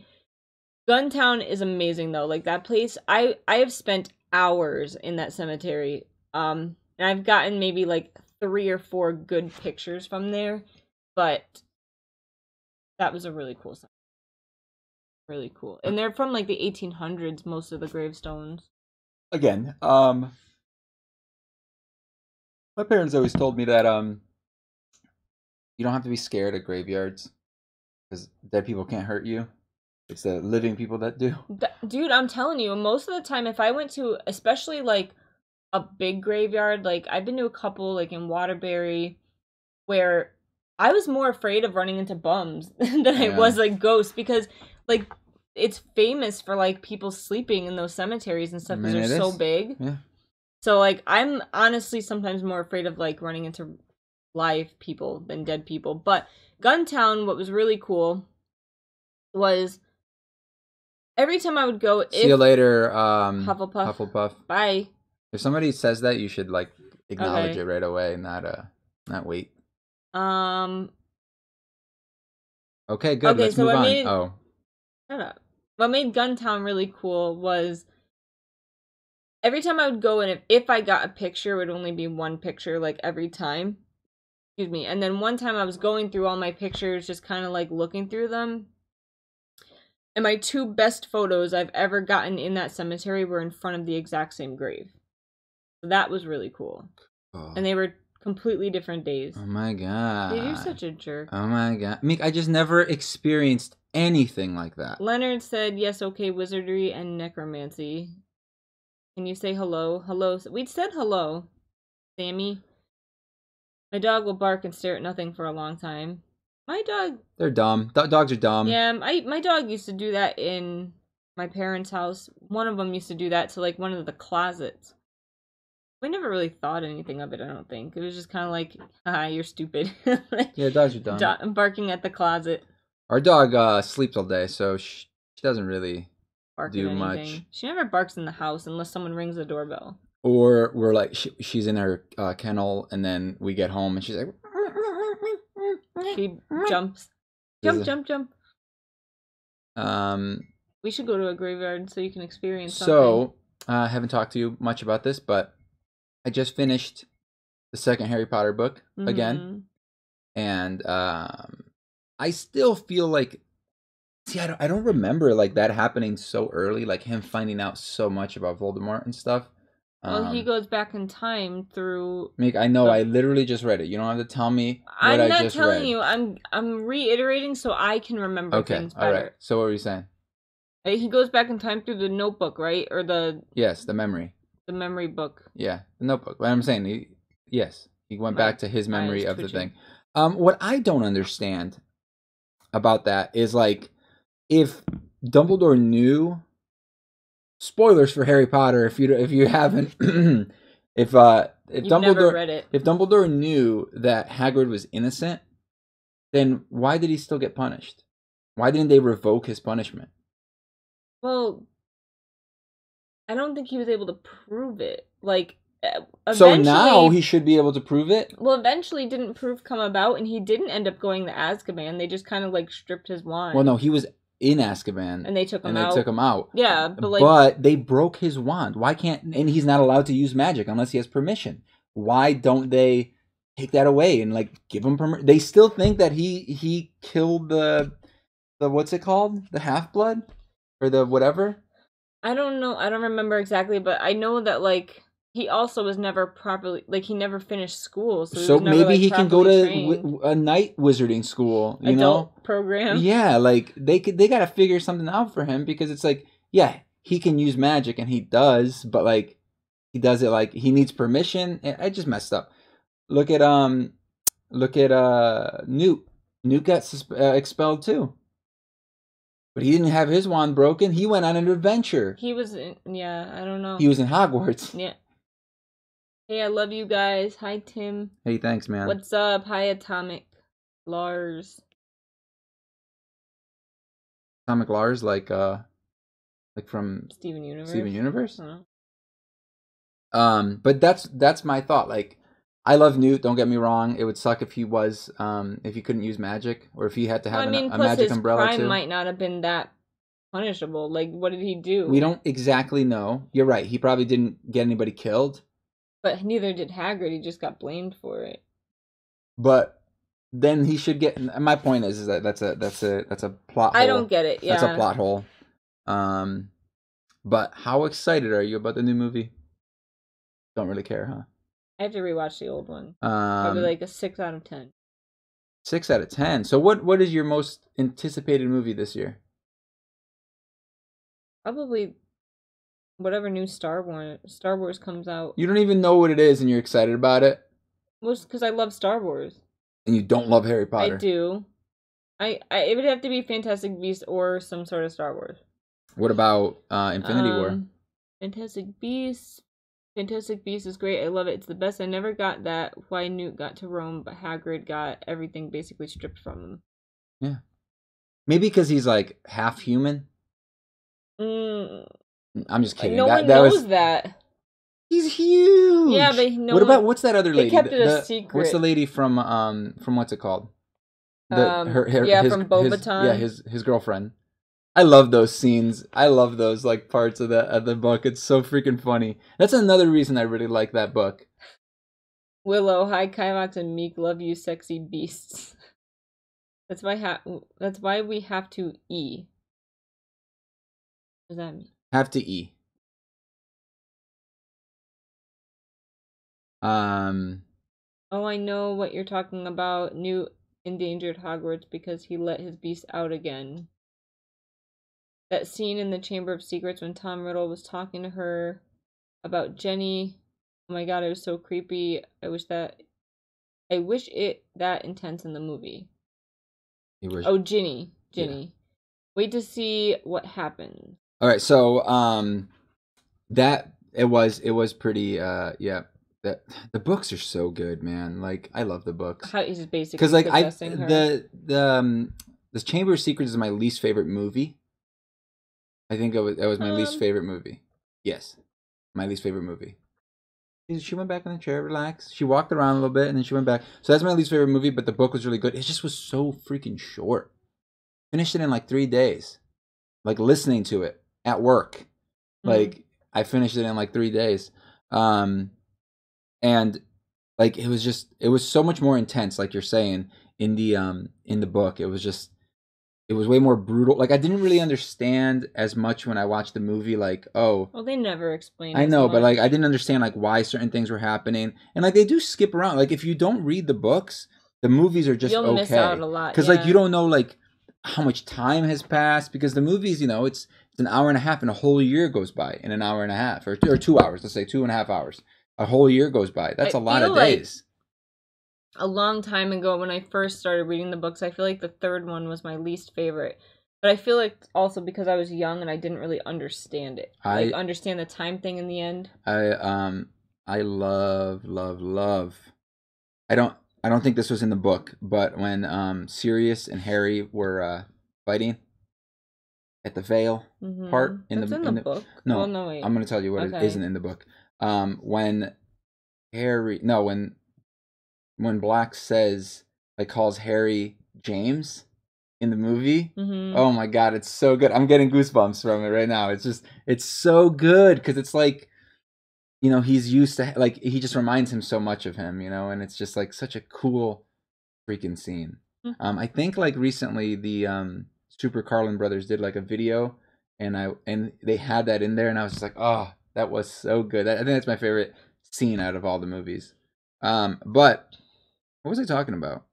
B: Guntown is amazing, though. Like, that place, I have spent hours in that cemetery. And I've gotten maybe, like, 3 or 4 good pictures from there. But that was a really cool cemetery. Really cool. And they're from, like, the 1800s, most of the gravestones.
A: Again, my parents always told me that you don't have to be scared of graveyards because dead people can't hurt you. It's the living people that do.
B: Dude, I'm telling you, most of the time, if I went to, especially like a big graveyard, like I've been to a couple, like in Waterbury, where I was more afraid of running into bums than I was like ghosts, because like it's famous for like people sleeping in those cemeteries and stuff because they're so big.
A: Yeah.
B: So like I'm honestly sometimes more afraid of like running into live people than dead people. But Guntown, what was really cool was every time I would go.
A: See you later,
B: Hufflepuff.
A: Hufflepuff.
B: Bye.
A: If somebody says that, you should like acknowledge it right away, and not wait. Okay, good. Let's move on.
B: Shut up. What made Guntown really cool was every time I would go, and if I got a picture, it would only be one picture, like every time. Excuse me. And then one time I was going through all my pictures, just kind of like looking through them. And my 2 best photos I've ever gotten in that cemetery were in front of the exact same grave. So that was really cool. Oh. And they were completely different days.
A: Oh my god.
B: Dude, you're such a jerk.
A: Oh my god. Meek, I just never experienced anything like that.
B: Leonard said, yes, okay, wizardry and necromancy. Can you say hello? Hello. We said hello, Sammy. My dog will bark and stare at nothing for a long time. My dog...
A: They're dumb. Dogs are dumb.
B: Yeah, my dog used to do that in my parents' house. One of them used to do that to, like, one of the closets. We never really thought anything of it, I don't think. It was just kind of like, ah, you're stupid. Like,
A: yeah, dogs are dumb.
B: Barking at the closet.
A: Our dog sleeps all day, so she doesn't really do much.
B: She never barks in the house unless someone rings the doorbell.
A: Or we're like, she's in her kennel, and then we get home, and she's like...
B: She jumps. Jump. We should go to a graveyard so you can experience something.
A: So, I haven't talked to you much about this, but I just finished the second Harry Potter book again. And I still feel like... See, I don't remember like that happening so early, like him finding out so much about Voldemort and stuff.
B: Well, he goes back in time through...
A: Meek, I know, I literally just read it. You don't have to tell me what I just read. I'm not telling you.
B: I'm reiterating so I can remember things better. All right.
A: So what were you saying?
B: He goes back in time through the notebook, right? Or the...
A: Yes, the memory.
B: The memory book.
A: Yeah, the notebook. But I'm saying, he went back to his memory of the thing. What I don't understand about that is, like, if Dumbledore knew... Spoilers for Harry Potter if you haven't if Dumbledore
B: read it.
A: If Dumbledore knew that Hagrid was innocent, then why did he still get punished? Why didn't they revoke his punishment?
B: Well, I don't think he was able to prove it. Like,
A: so now he should be able to prove it?
B: Well, eventually didn't proof come about, and he didn't end up going to Azkaban. They just kind of like stripped his wand.
A: Well, no, he was in Azkaban,
B: and they took him out. Yeah,
A: but they broke his wand. Why can't? And he's not allowed to use magic unless he has permission. Why don't they take that away and like give him permission? They still think that he killed the what's it called? The Half-Blood or the whatever?
B: I don't know. I don't remember exactly, but I know that like he also was never properly, like he never finished school. So
A: maybe never, like, he can go to a night wizarding school, you know,
B: program.
A: Yeah, like they got to figure something out for him, because it's like, yeah, he can use magic and he does, but like he does it like he needs permission. I just messed up. Look at Newt. Newt got expelled too. But he didn't have his wand broken. He went on an adventure.
B: He was in, I don't know.
A: He was in Hogwarts.
B: Yeah. Hey, I love you guys. Hi, Tim.
A: Hey, thanks, man.
B: What's up? Hi, Atomic Lars.
A: Atomic Lars, like from
B: Steven Universe.
A: Steven Universe. But that's my thought. Like, I love Newt. Don't get me wrong. It would suck if he was, if he couldn't use magic, or if he had to have a magic umbrella too.
B: His crime might not have been that punishable. Like, what did he do?
A: We don't exactly know. You're right. He probably didn't get anybody killed.
B: But neither did Hagrid. He just got blamed for it.
A: But then he should get. My point is that that's a plot hole.
B: I don't get it. Yeah,
A: that's a plot hole. But how excited are you about the new movie? Don't really care, huh?
B: I have to rewatch the old one. Probably like a 6 out of 10.
A: 6 out of 10. So what is your most anticipated movie this year?
B: Probably whatever new Star Wars comes out.
A: You don't even know what it is, and you're excited about it?
B: Well, it's because I love Star Wars.
A: And you don't love Harry Potter?
B: I do. It would have to be Fantastic Beasts or some sort of Star Wars.
A: What about Infinity War?
B: Fantastic Beasts is great. I love it. It's the best. I never got that why Newt got to Rome, but Hagrid got everything basically stripped from him.
A: Yeah. Maybe because he's like half human? I'm just kidding.
B: No one knows that.
A: He's huge.
B: Yeah, but
A: what's that other lady?
B: They kept it a secret.
A: What's the lady from what's it called?
B: From Watertown.
A: Yeah, his girlfriend. I love those scenes. I love those like parts of the book. It's so freaking funny. That's another reason I really like that book.
B: Willow, hi Kivox and Meek, love you, sexy beasts. That's why we have to E. What does that mean?
A: Have to E.
B: Oh, I know what you're talking about. Newt endangered Hogwarts because he let his beast out again. That scene in the Chamber of Secrets when Tom Riddle was talking to her about Jenny. Oh my god, it was so creepy. I wish it that intense in the movie. Oh, Ginny. Yeah. Wait to see what happens.
A: All right, so that it was pretty yeah. that the books are so good, man. Like I love the books.
B: How he's basically
A: because like
B: possessing her.
A: The Chamber of Secrets is my least favorite movie. I think that was my least favorite movie. Yes, my least favorite movie. She went back in the chair, relaxed. She walked around a little bit, and then she went back. So that's my least favorite movie, but the book was really good. It just was so freaking short. Finished it in like 3 days. Like listening to it at work. Like I finished it in like 3 days. And like it was so much more intense, like you're saying, in the book. It was way more brutal. Like I didn't really understand as much when I watched the movie. Like, oh,
B: well, they never explain.
A: I know, but like I didn't understand like why certain things were happening, and like they do skip around. Like if you don't read the books, the movies are just
B: You'll miss out a lot
A: because like you don't know like how much time has passed because the movies, you know, it's an hour and a half, and a whole year goes by in an hour and a half, or 2 hours. Let's say 2.5 hours. A whole year goes by. That's a lot of days.
B: A long time ago when I first started reading the books, I feel like the third one was my least favorite. But I feel like also because I was young and I didn't really understand it. Like understand the time thing in the end.
A: I love. I don't think this was in the book, but when Sirius and Harry were fighting at the Veil part in the
B: book.
A: No,
B: well, no, wait.
A: I'm going to tell you what it isn't in the book. When Black says, like, calls Harry James in the movie. Oh my god, it's so good. I'm getting goosebumps from it right now. It's so good because it's like, you know, he's used to, like, he just reminds him so much of him, you know, and it's just like such a cool freaking scene. I think like recently the Super Carlin brothers did like a video, and they had that in there, and I was just like, oh, that was so good. I think that's my favorite scene out of all the movies. But what was I talking about?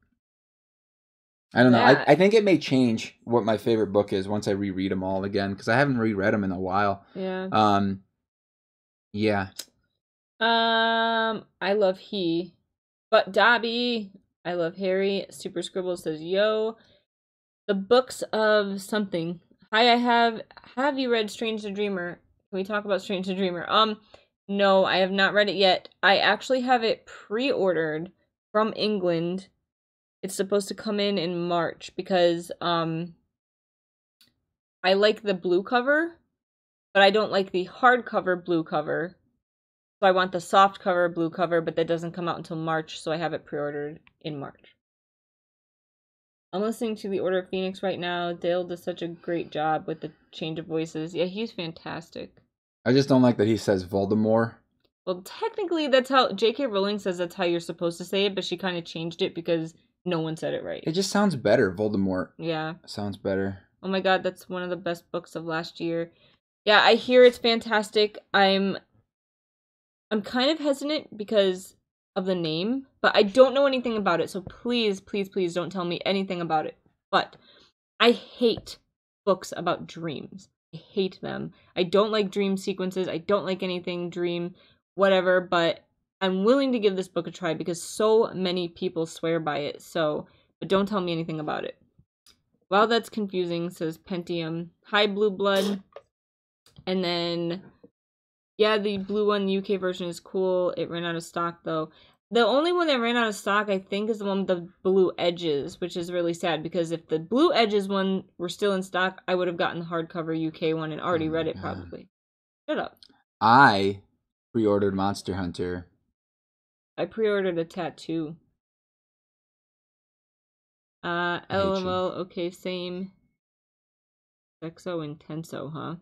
A: I don't know. I think it may change what my favorite book is once I reread them all again, because I haven't reread them in a while.
B: Yeah.
A: Yeah.
B: I love he. But Dobby, I love Harry. Super Scribble says, yo. The books of something. Hi, have you read Strange the Dreamer? Can we talk about Strange the Dreamer? No, I have not read it yet. I actually have it pre-ordered from England. It's supposed to come in March because I like the blue cover, but I don't like the hardcover blue cover. So I want the soft cover blue cover, but that doesn't come out until March, so I have it pre-ordered in March. I'm listening to The Order of Phoenix right now. Dale does such a great job with the change of voices. Yeah, he's fantastic.
A: I just don't like that he says Voldemort.
B: Well, technically, that's how J.K. Rowling says that's how you're supposed to say it, but she kind of changed it because no one said it right.
A: It just sounds better, Voldemort.
B: Yeah.
A: Sounds better.
B: Oh my god, that's one of the best books of last year. Yeah, I hear it's fantastic. I'm kind of hesitant because of the name, but I don't know anything about it, so please, please, please don't tell me anything about it. But I hate books about dreams. I hate them. I don't like dream sequences. I don't like anything dream, whatever, but I'm willing to give this book a try because so many people swear by it, but don't tell me anything about it. Wow, that's confusing, says Pentium. Hi, Blue Blood. And then, yeah, the blue one, the UK version is cool. It ran out of stock, though. The only one that ran out of stock, I think, is the one with the blue edges, which is really sad, because if the blue edges one were still in stock, I would have gotten the hardcover UK one and already read it, probably. Shut up.
A: I pre-ordered Monster Hunter.
B: I pre-ordered a tattoo. LML, okay, same. Sexo Intenso, huh?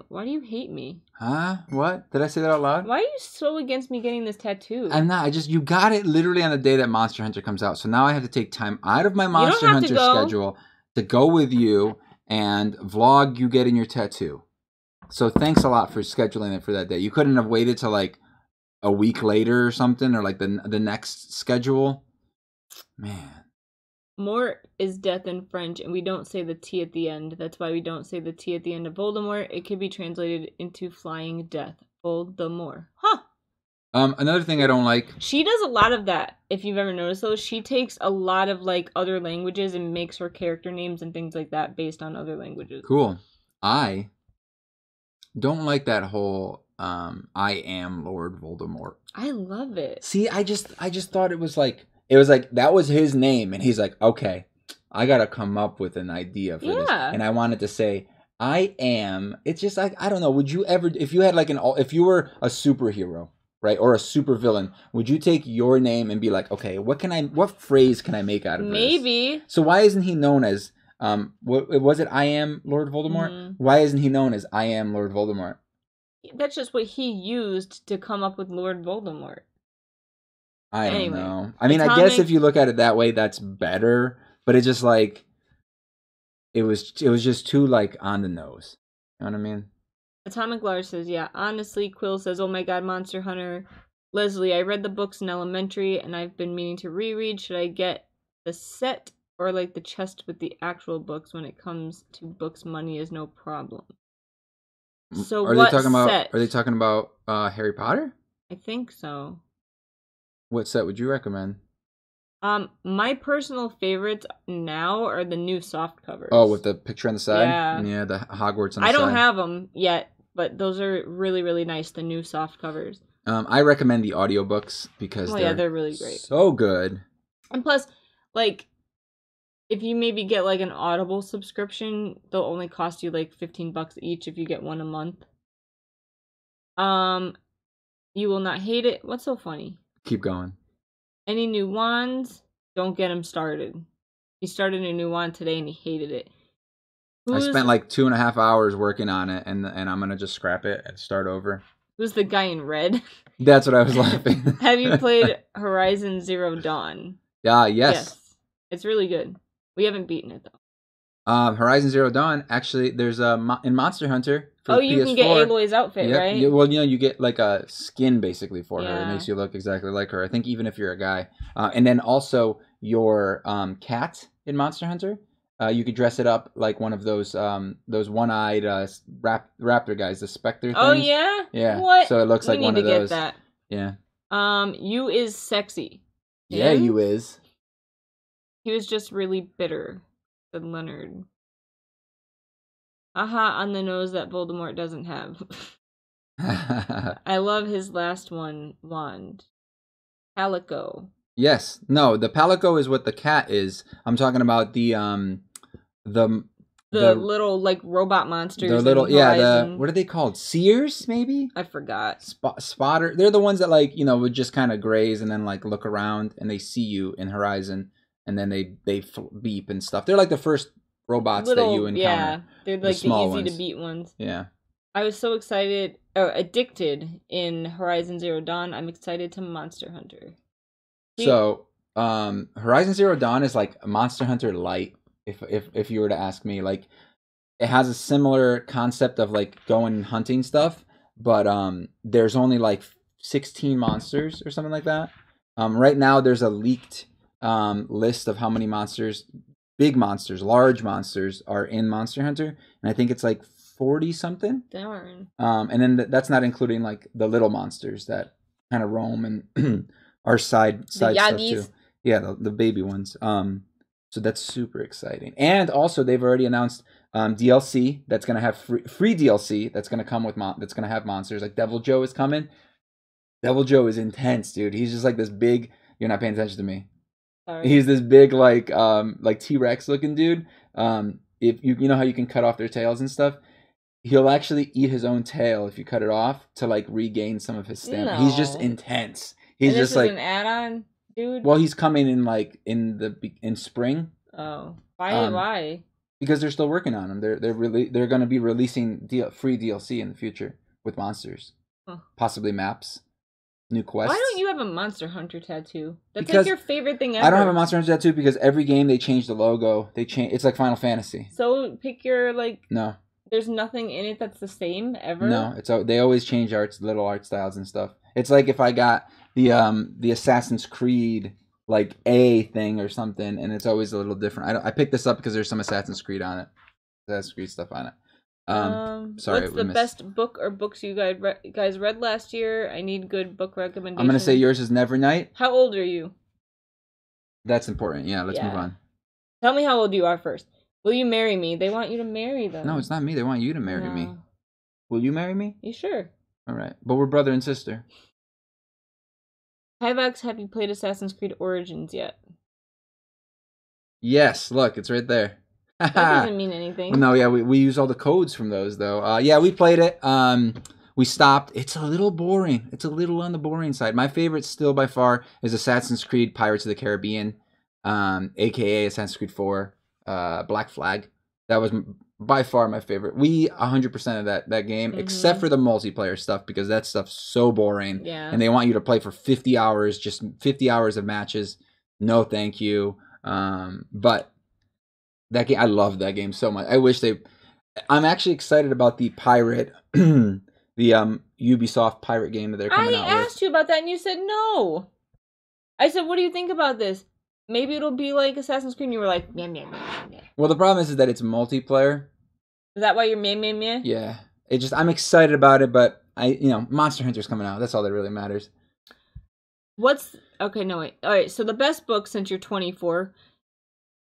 B: Why do you hate me?
A: Huh? What? Did I say that out loud?
B: Why are you so against me getting this tattoo?
A: I'm not. You got it literally on the day that Monster Hunter comes out. So now I have to take time out of my Monster Hunter schedule to go with you and vlog you getting your tattoo. So thanks a lot for scheduling it for that day. You couldn't have waited till like a week later or something, or like the next schedule. Man.
B: Mort is death in French, and we don't say the T at the end. That's why we don't say the T at the end of Voldemort. It could be translated into flying death. Voldemort. Huh.
A: Another thing I don't like.
B: She does a lot of that, if you've ever noticed, though. She takes a lot of, like, other languages and makes her character names and things like that based on other languages.
A: Cool. I don't like that whole I am Lord Voldemort.
B: I love it.
A: See, I just thought it was like that was his name, and he's like, okay, I gotta come up with an idea for this, and I wanted to say I am. It's just like, I don't know. Would you ever, if you had like if you were a superhero, right, or a supervillain, would you take your name and be like, okay, what phrase can I make out of this?
B: Maybe.
A: So why isn't he known as what was it? I am Lord Voldemort. Mm-hmm. Why isn't he known as I am Lord Voldemort?
B: That's just what he used to come up with Lord Voldemort.
A: I don't know. I mean, I guess if you look at it that way, that's better. But it's just like, it was just too like on the nose. You know what I mean?
B: Atomic Lars says, yeah, honestly. Quill says, oh my god, Monster Hunter. Leslie, I read the books in elementary and I've been meaning to reread. Should I get the set or like the chest with the actual books? When it comes to books, money is no problem. So
A: are they talking about Harry Potter?
B: I think so.
A: What set would you recommend?
B: My personal favorites now are the new soft covers.
A: Oh, with the picture on the side?
B: Yeah,
A: the Hogwarts on the side.
B: I don't have them yet, but those are really, really nice, the new soft covers.
A: I recommend the audiobooks because
B: they're really great.
A: So good.
B: And plus, like, if you maybe get like an Audible subscription, they'll only cost you like $15 each if you get one a month. You will not hate it. What's so funny?
A: Keep going.
B: Any new wands? Don't get him started. He started a new wand today and he hated it.
A: I spent like 2.5 hours working on it, and I'm gonna just scrap it and start over.
B: Who's the guy in red?
A: That's what I was laughing.
B: Have you played Horizon Zero Dawn?
A: Yes.
B: It's really good. We haven't beaten it though.
A: Horizon Zero Dawn. Actually, there's in Monster Hunter. For
B: you
A: PS4,
B: can get Aloy's outfit, right?
A: You get like a skin basically for her. It makes you look exactly like her. I think even if you're a guy. And then also your cat in Monster Hunter. You could dress it up like one of those one-eyed raptor guys, the Spectre things.
B: Oh yeah.
A: Yeah.
B: What?
A: So it looks like one of those.
B: Get that.
A: Yeah.
B: You is sexy.
A: Yeah, you is.
B: He was just really bitter, said Leonard. Aha, on the nose that Voldemort doesn't have. I love his last wand. Palico.
A: Yes. No, the Palico is what the cat is. I'm talking about the
B: little like robot monsters.
A: The little what are they called? Seers, maybe?
B: I forgot.
A: Spotter. They're the ones that like, would just kind of graze and then like look around and they see you in Horizon and then they beep and stuff. They're like the first robots that you encounter.
B: Yeah, they're like the easy to beat ones.
A: Yeah.
B: I was so addicted in Horizon Zero Dawn. I'm excited to Monster Hunter.
A: So, Horizon Zero Dawn is like Monster Hunter Light. If you were to ask me, like, it has a similar concept of like going hunting stuff, but there's only like 16 monsters or something like that. Right now there's a leaked list of how many monsters, big monsters, large monsters are in Monster Hunter, and I think it's like 40 something.
B: Darn.
A: And then that's not including like the little monsters that kind of roam and are side stuff too. Yeah, the baby ones. So that's super exciting. And also they've already announced DLC that's gonna have free DLC that's gonna come with that's gonna have monsters. Like Devil Joe is coming. Devil Joe is intense, dude. He's just like this big. You're not paying attention to me. Sorry. He's this big like T-Rex looking dude. If you know how you can cut off their tails and stuff, he'll actually eat his own tail if you cut it off to like regain some of his stamina. No. He's just intense. He's just like
B: an add-on, dude.
A: Well, he's coming in like in spring.
B: Oh, why?
A: Because they're still working on him. They're going to be releasing free DLC in the future with monsters, possibly maps. New quests.
B: Why don't you have a Monster Hunter tattoo? That's like your favorite thing ever.
A: I don't have a Monster Hunter tattoo because every game they change the logo. It's like Final Fantasy.
B: So pick your like.
A: No.
B: There's nothing in it that's the same ever.
A: No, they always change little art styles and stuff. It's like if I got the Assassin's Creed like A thing or something, and it's always a little different. I picked this up because there's some Assassin's Creed on it. Assassin's Creed stuff on it. Sorry.
B: What's the best book or books you guys read last year? I need good book recommendations.
A: I'm gonna say yours is Nevernight.
B: How old are you?
A: That's important. Yeah, let's move on.
B: Tell me how old you are first. Will you marry me? They want you to marry them.
A: No, it's not me. They want you to marry me. Will you marry me?
B: You sure?
A: All right, but we're brother and sister.
B: Kivox, have you played Assassin's Creed Origins yet?
A: Yes, look, it's right there.
B: That doesn't mean anything.
A: Well, no, yeah, we use all the codes from those though. Yeah, we played it. We stopped. It's a little boring. It's a little on the boring side. My favorite still by far is Assassin's Creed Pirates of the Caribbean, aka Assassin's Creed 4, Black Flag. That was by far my favorite. We 100% of that game, except for the multiplayer stuff, because that stuff's so boring.
B: Yeah.
A: And they want you to play for 50 hours, just 50 hours of matches. No, thank you. But that game, I love that game so much. I wish I'm actually excited about the pirate, the Ubisoft pirate game that they're coming out with.
B: I asked you about that and you said no. I said, what do you think about this? Maybe it'll be like Assassin's Creed and you were like, meh, meh, meh, meh.
A: Well, the problem is that it's multiplayer.
B: Is that why you're meh, meh, meh?
A: Yeah. I'm excited about it, but Monster Hunter's coming out. That's all that really matters.
B: Okay, no, wait. All right, so the best book since you're 24,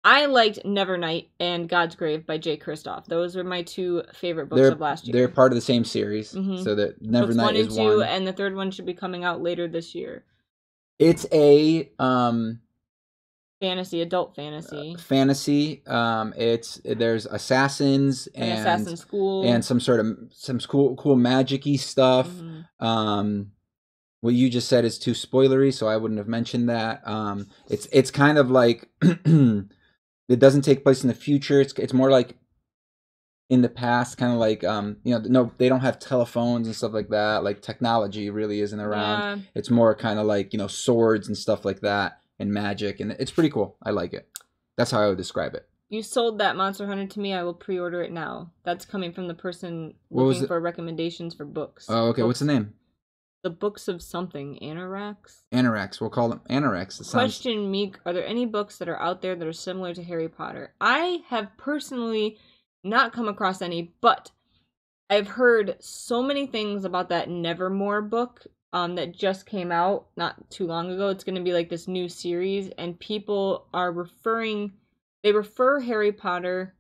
B: I liked Nevernight and God's Grave by Jay Kristoff. Those are my two favorite books of last year.
A: They're part of the same series, so that Nevernight is
B: 1 and 2, and the third one should be coming out later this year.
A: It's a
B: fantasy, adult fantasy.
A: Fantasy. There's assassins and
B: assassin school
A: and some cool magic-y stuff. What you just said is too spoilery, so I wouldn't have mentioned that. It's kind of like it doesn't take place in the future. It's more like in the past, kind of like no, they don't have telephones and stuff like that. Like technology really isn't around. Yeah. It's more kind of like swords and stuff like that and magic, and it's pretty cool. I like it. That's how I would describe it.
B: You sold that Monster Hunter to me. I will pre-order it now. That's coming from the person looking for recommendations for books.
A: Oh, okay. What's the name?
B: The Books of something. Anorax?
A: Anorax. We'll call them Anorax.
B: Question, Meek. Are there any books that are out there that are similar to Harry Potter? I have personally not come across any, but I've heard so many things about that Nevermore book that just came out not too long ago. It's going to be like this new series, and people are they refer Harry Potter,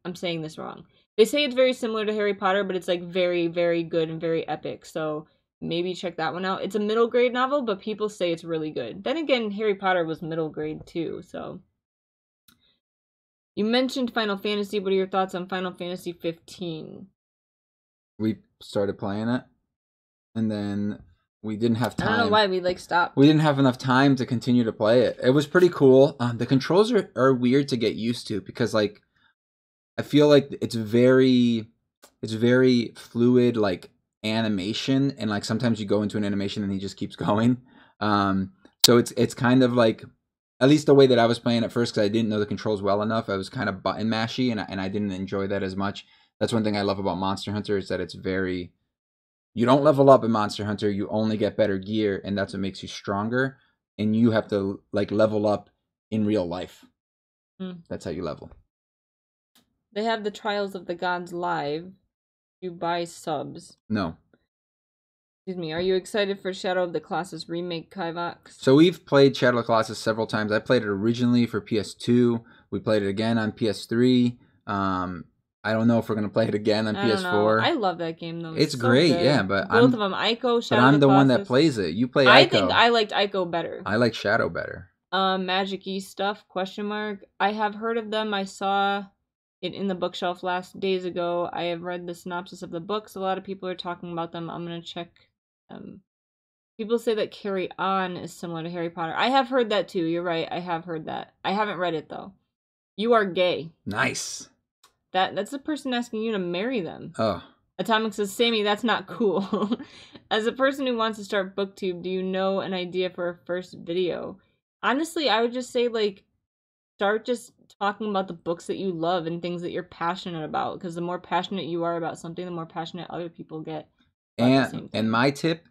B: I'm saying this wrong. They say it's very similar to Harry Potter, but it's like very, very good and very epic, so maybe check that one out. It's a middle grade novel, but people say it's really good. Then again, Harry Potter was middle grade too, so. You mentioned Final Fantasy. What are your thoughts on Final Fantasy 15?
A: We started playing it, and then we didn't have time.
B: I don't know why we stopped.
A: We didn't have enough time to continue to play it. It was pretty cool. The controls are weird to get used to because I feel like it's very fluid, like animation, and sometimes you go into an animation and he just keeps going. So it's kind of like, at least the way that I was playing at first, because I didn't know the controls well enough. I was kind of button mashy, and I didn't enjoy that as much. That's one thing I love about Monster Hunter, is that it's very, you don't level up in Monster Hunter, you only get better gear, and that's what makes you stronger, and you have to level up in real life. That's how you level.
B: They have the Trials of the Gods live. You buy subs.
A: No.
B: Excuse me. Are you excited for Shadow of the Colossus remake, Kivox?
A: So we've played Shadow of the Colossus several times. I played it originally for PS2. We played it again on PS3. I don't know if we're going to play it again on PS4.
B: I love that game, though.
A: It's so great, good. Yeah. But
B: both of them, Ico, Shadow of the Colossus.
A: But I'm the one that plays it. You play Ico.
B: I think I liked Ico better.
A: I like Shadow better.
B: Magic-y stuff, ? I have heard of them. I saw it in the bookshelf days ago. I have read the synopsis of the books. A lot of people are talking about them. I'm going to check them. People say that Carry On is similar to Harry Potter. I have heard that too. You're right. I have heard that. I haven't read it though. You are gay.
A: Nice.
B: That's the person asking you to marry them.
A: Oh.
B: Atomic says, Sammy, that's not cool. As a person who wants to start BookTube, do you know an idea for a first video? Honestly, I would just say start just talking about the books that you love and things that you're passionate about, because the more passionate you are about something, the more passionate other people get.
A: And my tip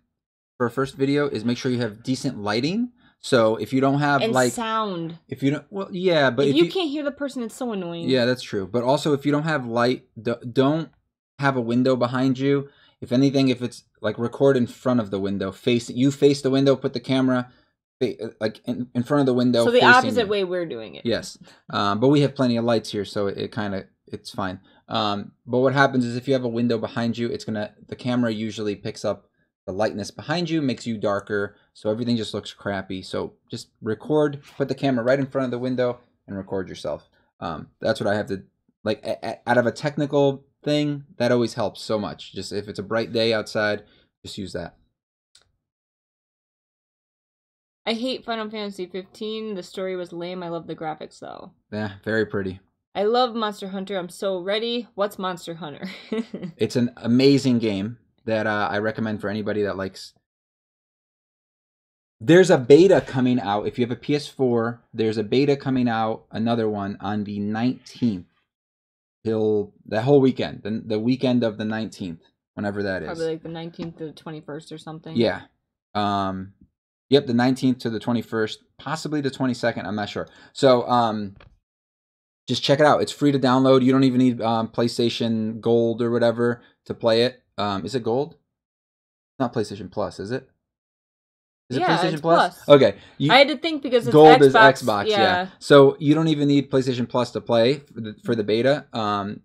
A: for a first video is make sure you have decent lighting. So if you don't have
B: sound,
A: if you don't, well, yeah, but
B: if you can't hear the person, it's so annoying.
A: Yeah, that's true. But also, if you don't have light, don't have a window behind you. If anything, if it's record in front of the window, face the window, put the camera in front of the window.
B: So the opposite way we're doing it.
A: Yes, but we have plenty of lights here, so it's fine. But what happens is if you have a window behind you, the camera usually picks up the lightness behind you, makes you darker, so everything just looks crappy. So just record, put the camera right in front of the window, and record yourself. That's what I have to, like, out of a technical thing, that always helps so much. Just if it's a bright day outside, just use that.
B: I hate Final Fantasy 15. The story was lame. I love the graphics, though.
A: Yeah, very pretty.
B: I love Monster Hunter. I'm so ready. What's Monster Hunter?
A: It's an amazing game that I recommend for anybody that likes. There's a beta coming out. If you have a PS4, there's a beta coming out, another one, on the 19th. Till that whole weekend. The weekend of the 19th, whenever that is.
B: Probably like the 19th to the 21st or something.
A: Yeah. Yep, the 19th to the 21st, possibly the 22nd, I'm not sure. So, just check it out. It's free to download. You don't even need PlayStation Gold or whatever to play it. Is it Gold? Not PlayStation Plus, is it? Is it PlayStation Plus? Okay.
B: I had to think because it's
A: Gold
B: Xbox.
A: is Xbox, yeah. So you don't even need PlayStation Plus to play for the beta.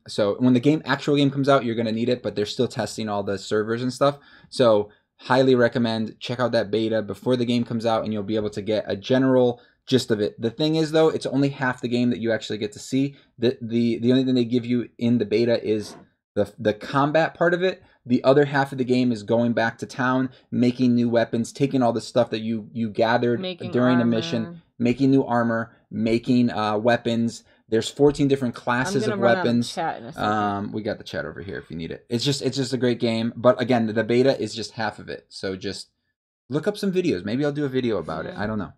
A: So when the actual game comes out, you're going to need it, but they're still testing all the servers and stuff. So highly recommend check out that beta before the game comes out, and you'll be able to get a general gist of it. The thing is, though, it's only half the game that you actually get to see. The only thing they give you in the beta is the combat part of it. The other half of the game is going back to town, making new weapons, taking all the stuff that you gathered during a mission, making new armor, making weapons. There's 14 different classes of weapons.
B: Chat in a second.
A: We got the chat over here if you need it. It's just a great game. But again, the beta is just half of it. So just look up some videos. Maybe I'll do a video about it. I don't know.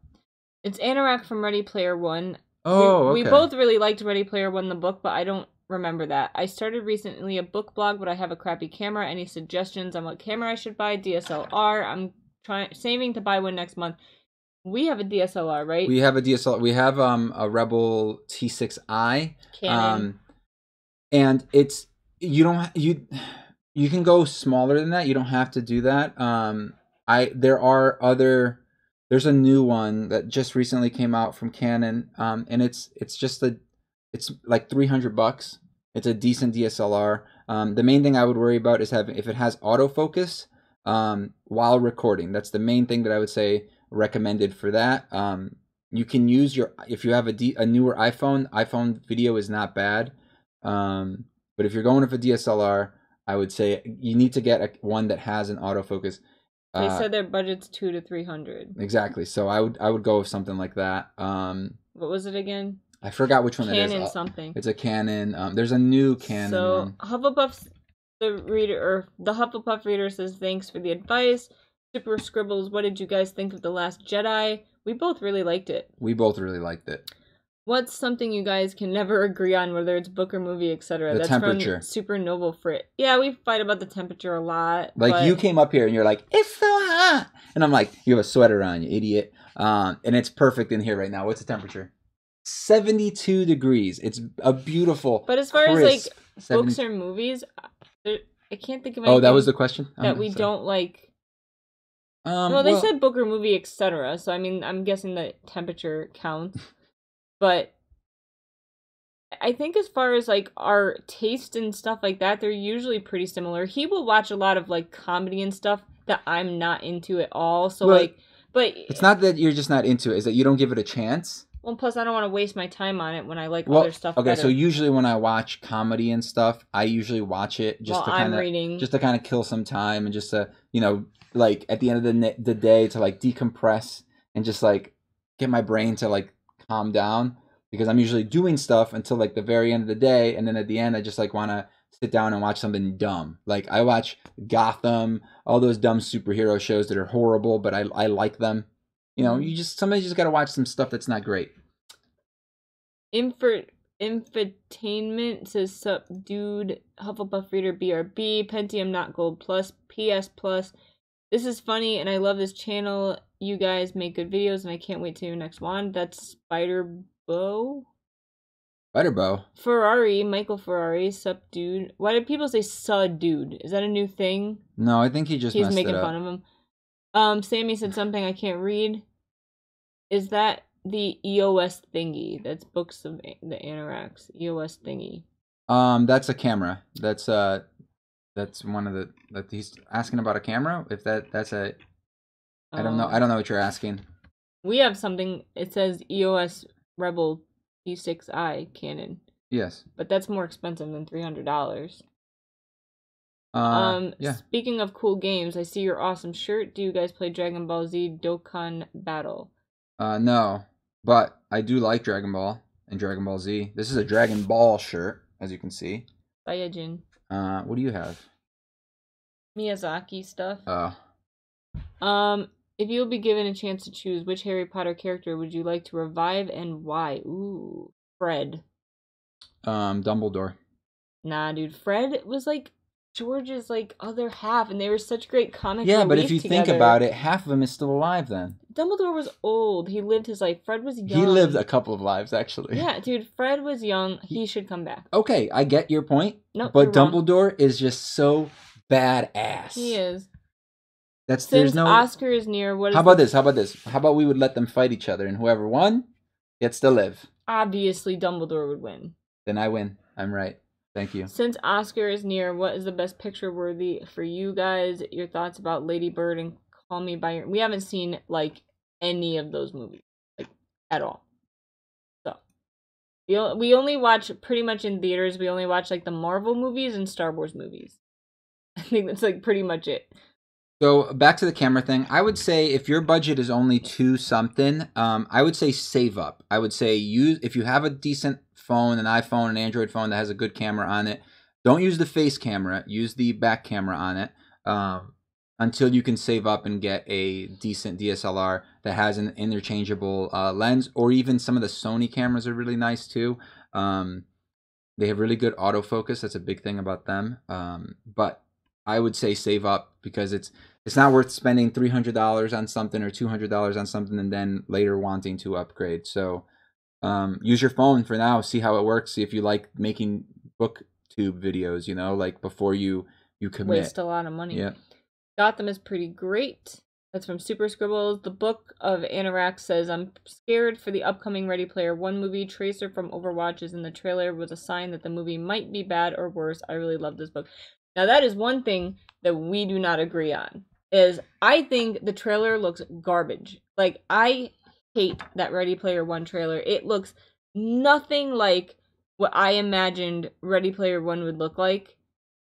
B: It's Anorak from Ready Player One.
A: Oh, okay.
B: We both really liked Ready Player One, the book, but I don't remember that. I started recently a book blog, but I have a crappy camera. Any suggestions on what camera I should buy? DSLR. I'm saving to buy one next month. We have a DSLR, right?
A: We have a DSLR. We have a Rebel T6i.
B: Canon.
A: And it's you can go smaller than that. You don't have to do that. There's a new one that just recently came out from Canon. And it's like $300. It's a decent DSLR. The main thing I would worry about is if it has autofocus while recording. That's the main thing that I would say recommended for that. You can use if you have a newer iPhone video is not bad. But if you're going with a DSLR, I would say you need to get one that has an autofocus.
B: They said their budget's $200 to $300.
A: Exactly. So I would go with something like that.
B: What was it again?
A: I forgot which one it is.
B: Canon something.
A: It's a Canon. There's a new Canon one.
B: Hufflepuff, the Hufflepuff reader says, thanks for the advice. Super Scribbles, what did you guys think of The Last Jedi? We both really liked it. What's something you guys can never agree on, whether it's book or movie, etc.?
A: The temperature.
B: From Super Noble Frit. Yeah, we fight about the temperature a lot.
A: Like, you came up here and you're like, it's so hot. And I'm like, you have a sweater on, you idiot. And it's perfect in here right now. What's the temperature? 72 degrees. It's a beautiful,
B: but as far as like books or movies, I can't think of anything.
A: Oh, that was the question?
B: That we don't like. Well, they said book or movie, etc. So I mean, I'm guessing that temperature counts. But I think as far as like our taste and stuff like that, they're usually pretty similar. He will watch a lot of like comedy and stuff that I'm not into at all. So but
A: it's not that you're just not into it; it's that you don't give it a chance.
B: Well, plus I don't want to waste my time on it when I like other stuff.
A: Okay, so usually when I watch comedy and stuff, I usually watch it just to kind of kill some time and just to like at the end of the day to like decompress and just like get my brain to like calm down, because I'm usually doing stuff until like the very end of the day, and then at the end I just like want to sit down and watch something dumb. Like I watch Gotham, all those dumb superhero shows that are horrible, but I like them. Sometimes you just gotta watch some stuff that's not great.
B: Infotainment says, sup dude, Hufflepuff Reader BRB, Pentium not Gold Plus, PS Plus. This is funny and I love this channel. You guys make good videos and I can't wait to your next one. That's Spider-Bow? Ferrari, Michael Ferrari, sup dude. Why did people say sud dude? Is that a new thing?
A: No, I think he's
B: making fun of him. Sammy said something I can't read. Is that the EOS thingy? That's Books of the Anoraks. EOS thingy.
A: That's a camera. That's one of the that he's asking about a camera. If that's a, I don't know. I don't know what you're asking.
B: We have something. It says EOS Rebel T6i Canon.
A: Yes.
B: But that's more expensive than $300.
A: Yeah.
B: Speaking of cool games, I see your awesome shirt. Do you guys play Dragon Ball Z Dokkan Battle?
A: No, but I do like Dragon Ball and Dragon Ball Z. This is a Dragon Ball shirt, as you can see.
B: Saiyajin.
A: What do you have?
B: Miyazaki stuff.
A: Oh.
B: If you'll be given a chance to choose, which Harry Potter character would you like to revive and why? Ooh, Fred.
A: Dumbledore.
B: Nah, dude. Fred was like George's like other half, and they were such great comic
A: Yeah, but if you
B: together.
A: think about it, half of him is still alive then.
B: Dumbledore was old. He lived his life. Fred was young.
A: He lived a couple of lives, actually.
B: Yeah, dude. Fred was young. He should come back.
A: Okay, I get your point.
B: No,
A: but Dumbledore is just so badass.
B: He is.
A: There's no
B: Oscar is near. What is
A: How about this? How about we would let them fight each other, and whoever won gets to live.
B: Obviously, Dumbledore would win.
A: Then I win. I'm right. Thank you.
B: Since Oscar is near, what is the best picture worthy for you guys? Your thoughts about Lady Bird and Call Me by Your... We haven't seen, like, any of those movies. Like, at all. So. We only watch, pretty much in theaters, we only watch, like, the Marvel movies and Star Wars movies. I think that's, like, pretty much it.
A: So, back to the camera thing. I would say if your budget is only $2 something, I would say save up. I would say if you have a decent phone, an iPhone, an Android phone that has a good camera on it, don't use the face camera. Use the back camera on it until you can save up and get a decent DSLR that has an interchangeable lens, or even some of the Sony cameras are really nice too. They have really good autofocus. That's a big thing about them. But I would say save up, because it's not worth spending $300 on something or $200 on something and then later wanting to upgrade. So use your phone for now. See how it works. See if you like making booktube videos, like before you commit.
B: Waste a lot of money.
A: Yeah.
B: Gotham is pretty great. That's from Super Scribbles. The Book of Anorak says, I'm scared for the upcoming Ready Player One movie. Tracer from Overwatch is in the trailer was a sign that the movie might be bad or worse. I really love this book. Now, that is one thing that we do not agree on, is I think the trailer looks garbage. Like, I hate that Ready Player One trailer. It looks nothing like what I imagined Ready Player One would look like,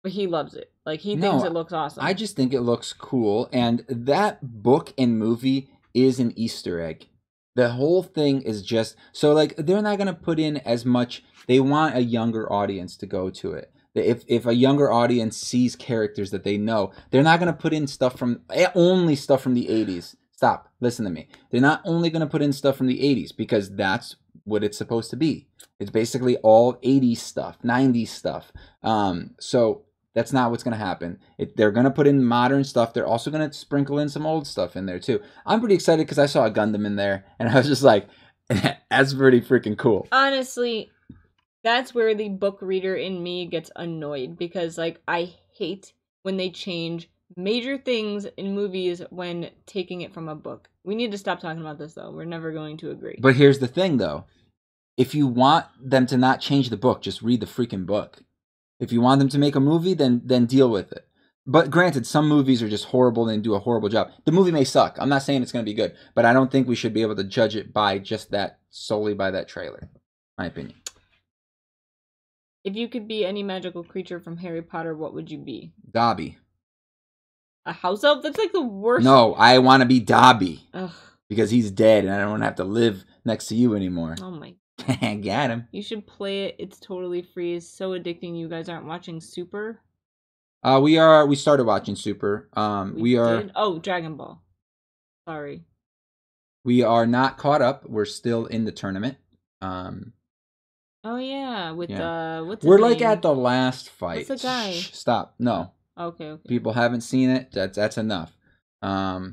B: but he loves it. Like, he thinks it looks awesome.
A: I just think it looks cool, and that book and movie is an Easter egg. The whole thing is just, so, like, they're not going to put in as much. They want a younger audience to go to it. If a younger audience sees characters that they know, they're not going to put in only stuff from the 80s. Stop. Listen to me. They're not only going to put in stuff from the 80s, because that's what it's supposed to be. It's basically all 80s stuff, 90s stuff. So that's not what's going to happen. They're going to put in modern stuff. They're also going to sprinkle in some old stuff in there too. I'm pretty excited because I saw a Gundam in there, and I was just like, that's pretty freaking cool.
B: Honestly, that's where the book reader in me gets annoyed, because, like, I hate when they change major things in movies when taking it from a book. We need to stop talking about this, though. We're never going to agree.
A: But here's the thing, though. If you want them to not change the book, just read the freaking book. If you want them to make a movie, then deal with it. But granted, some movies are just horrible and do a horrible job. The movie may suck. I'm not saying it's going to be good, but I don't think we should be able to judge it by just that, solely by that trailer. My opinion.
B: If you could be any magical creature from Harry Potter, what would you be?
A: Dobby.
B: A house elf? That's like the worst.
A: No, I want to be Dobby.
B: Ugh.
A: Because he's dead and I don't want to have to live next to you anymore.
B: Oh my.
A: Got him.
B: You should play it. It's totally free. It's so addicting. You guys aren't watching Super?
A: We started watching Super. We are.
B: Did? Oh, Dragon Ball. Sorry.
A: We are not caught up. We're still in the tournament.
B: Oh yeah, what's his
A: We're
B: name?
A: like at the last fight.
B: What's the guy?
A: Shh, stop. No.
B: Okay.
A: People haven't seen it. That's enough. But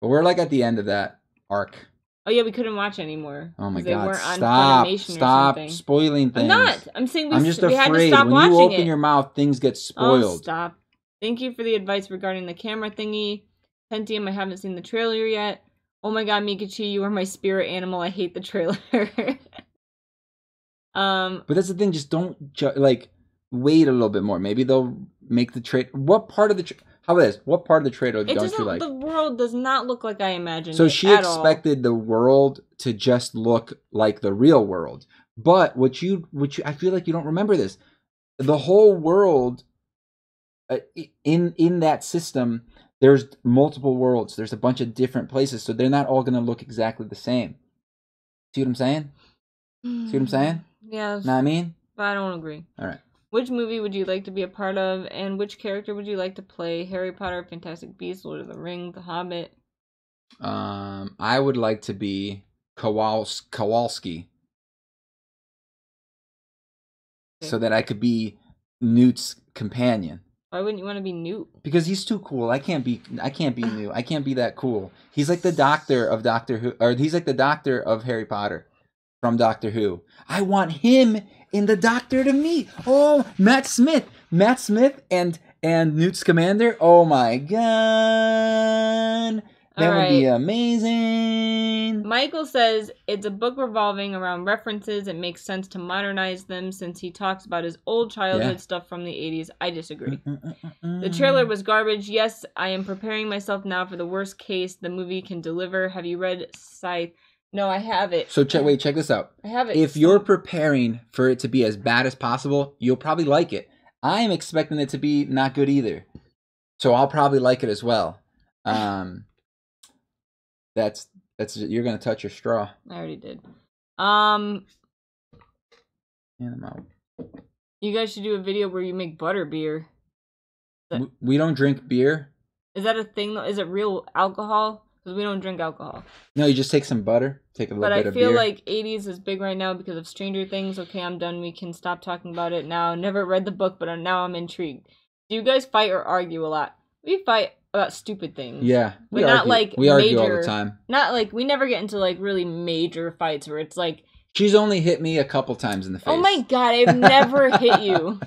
A: we're like at the end of that arc.
B: Oh yeah, we couldn't watch anymore.
A: Oh my
B: they
A: god!
B: Weren't on
A: Stop spoiling things.
B: I'm not. I'm saying
A: I'm just afraid
B: had to stop
A: when
B: watching
A: you open
B: it.
A: your mouth, things get spoiled.
B: Oh, stop. Thank you for the advice regarding the camera thingy. Pentium, I haven't seen the trailer yet. Oh my god, Meekachii, you are my spirit animal. I hate the trailer.
A: But that's the thing. Just don't like wait a little bit more. Maybe they'll make the trade. What part of the how about this? What part of the trailer don't you like?
B: The world does not look like I imagined.
A: So she expected the world to just look like the real world. But what you I feel like you don't remember this. The whole world in that system, there's multiple worlds. There's a bunch of different places, so they're not all going to look exactly the same. See what I'm saying? See what I'm saying?
B: Yeah.
A: Know what I mean?
B: But I don't agree.
A: All right.
B: Which movie would you like to be a part of, and which character would you like to play? Harry Potter, Fantastic Beasts, Lord of the Rings, The Hobbit?
A: I would like to be Kowalski. Okay. So that I could be Newt's companion.
B: Why wouldn't you want to be Newt?
A: Because he's too cool. I can't be Newt. I can't be that cool. He's like the doctor of Doctor Who, or he's like the doctor of Harry Potter from Doctor Who. I want him in the Doctor to meet. Oh, Matt Smith and Newt Scamander. Oh my god. That would be amazing.
B: Michael says it's a book revolving around references. It makes sense to modernize them since he talks about his old childhood stuff from the 80s. I disagree. The trailer was garbage. Yes, I am preparing myself now for the worst case the movie can deliver. Have you read Scythe? No, I have it.
A: So check this out.
B: I have it.
A: If you're preparing for it to be as bad as possible, you'll probably like it. I am expecting it to be not good either. So I'll probably like it as well. That's you're gonna touch your straw.
B: I already did.
A: And I'm out.
B: You guys should do a video where you make butter beer.
A: We don't drink beer.
B: Is that a thing though? Is it real alcohol? Because we don't drink alcohol.
A: No, you just take some butter, take a little bit of beer.
B: But I feel like 80s is big right now because of Stranger Things. Okay, I'm done. We can stop talking about it now. Never read the book, but now I'm intrigued. Do you guys fight or argue a lot? We fight about stupid things.
A: Yeah,
B: we argue. Not like
A: we argue all the time.
B: Not like we never get into like really major fights where it's like
A: she's only hit me a couple times in the face.
B: Oh my god, I've never hit you.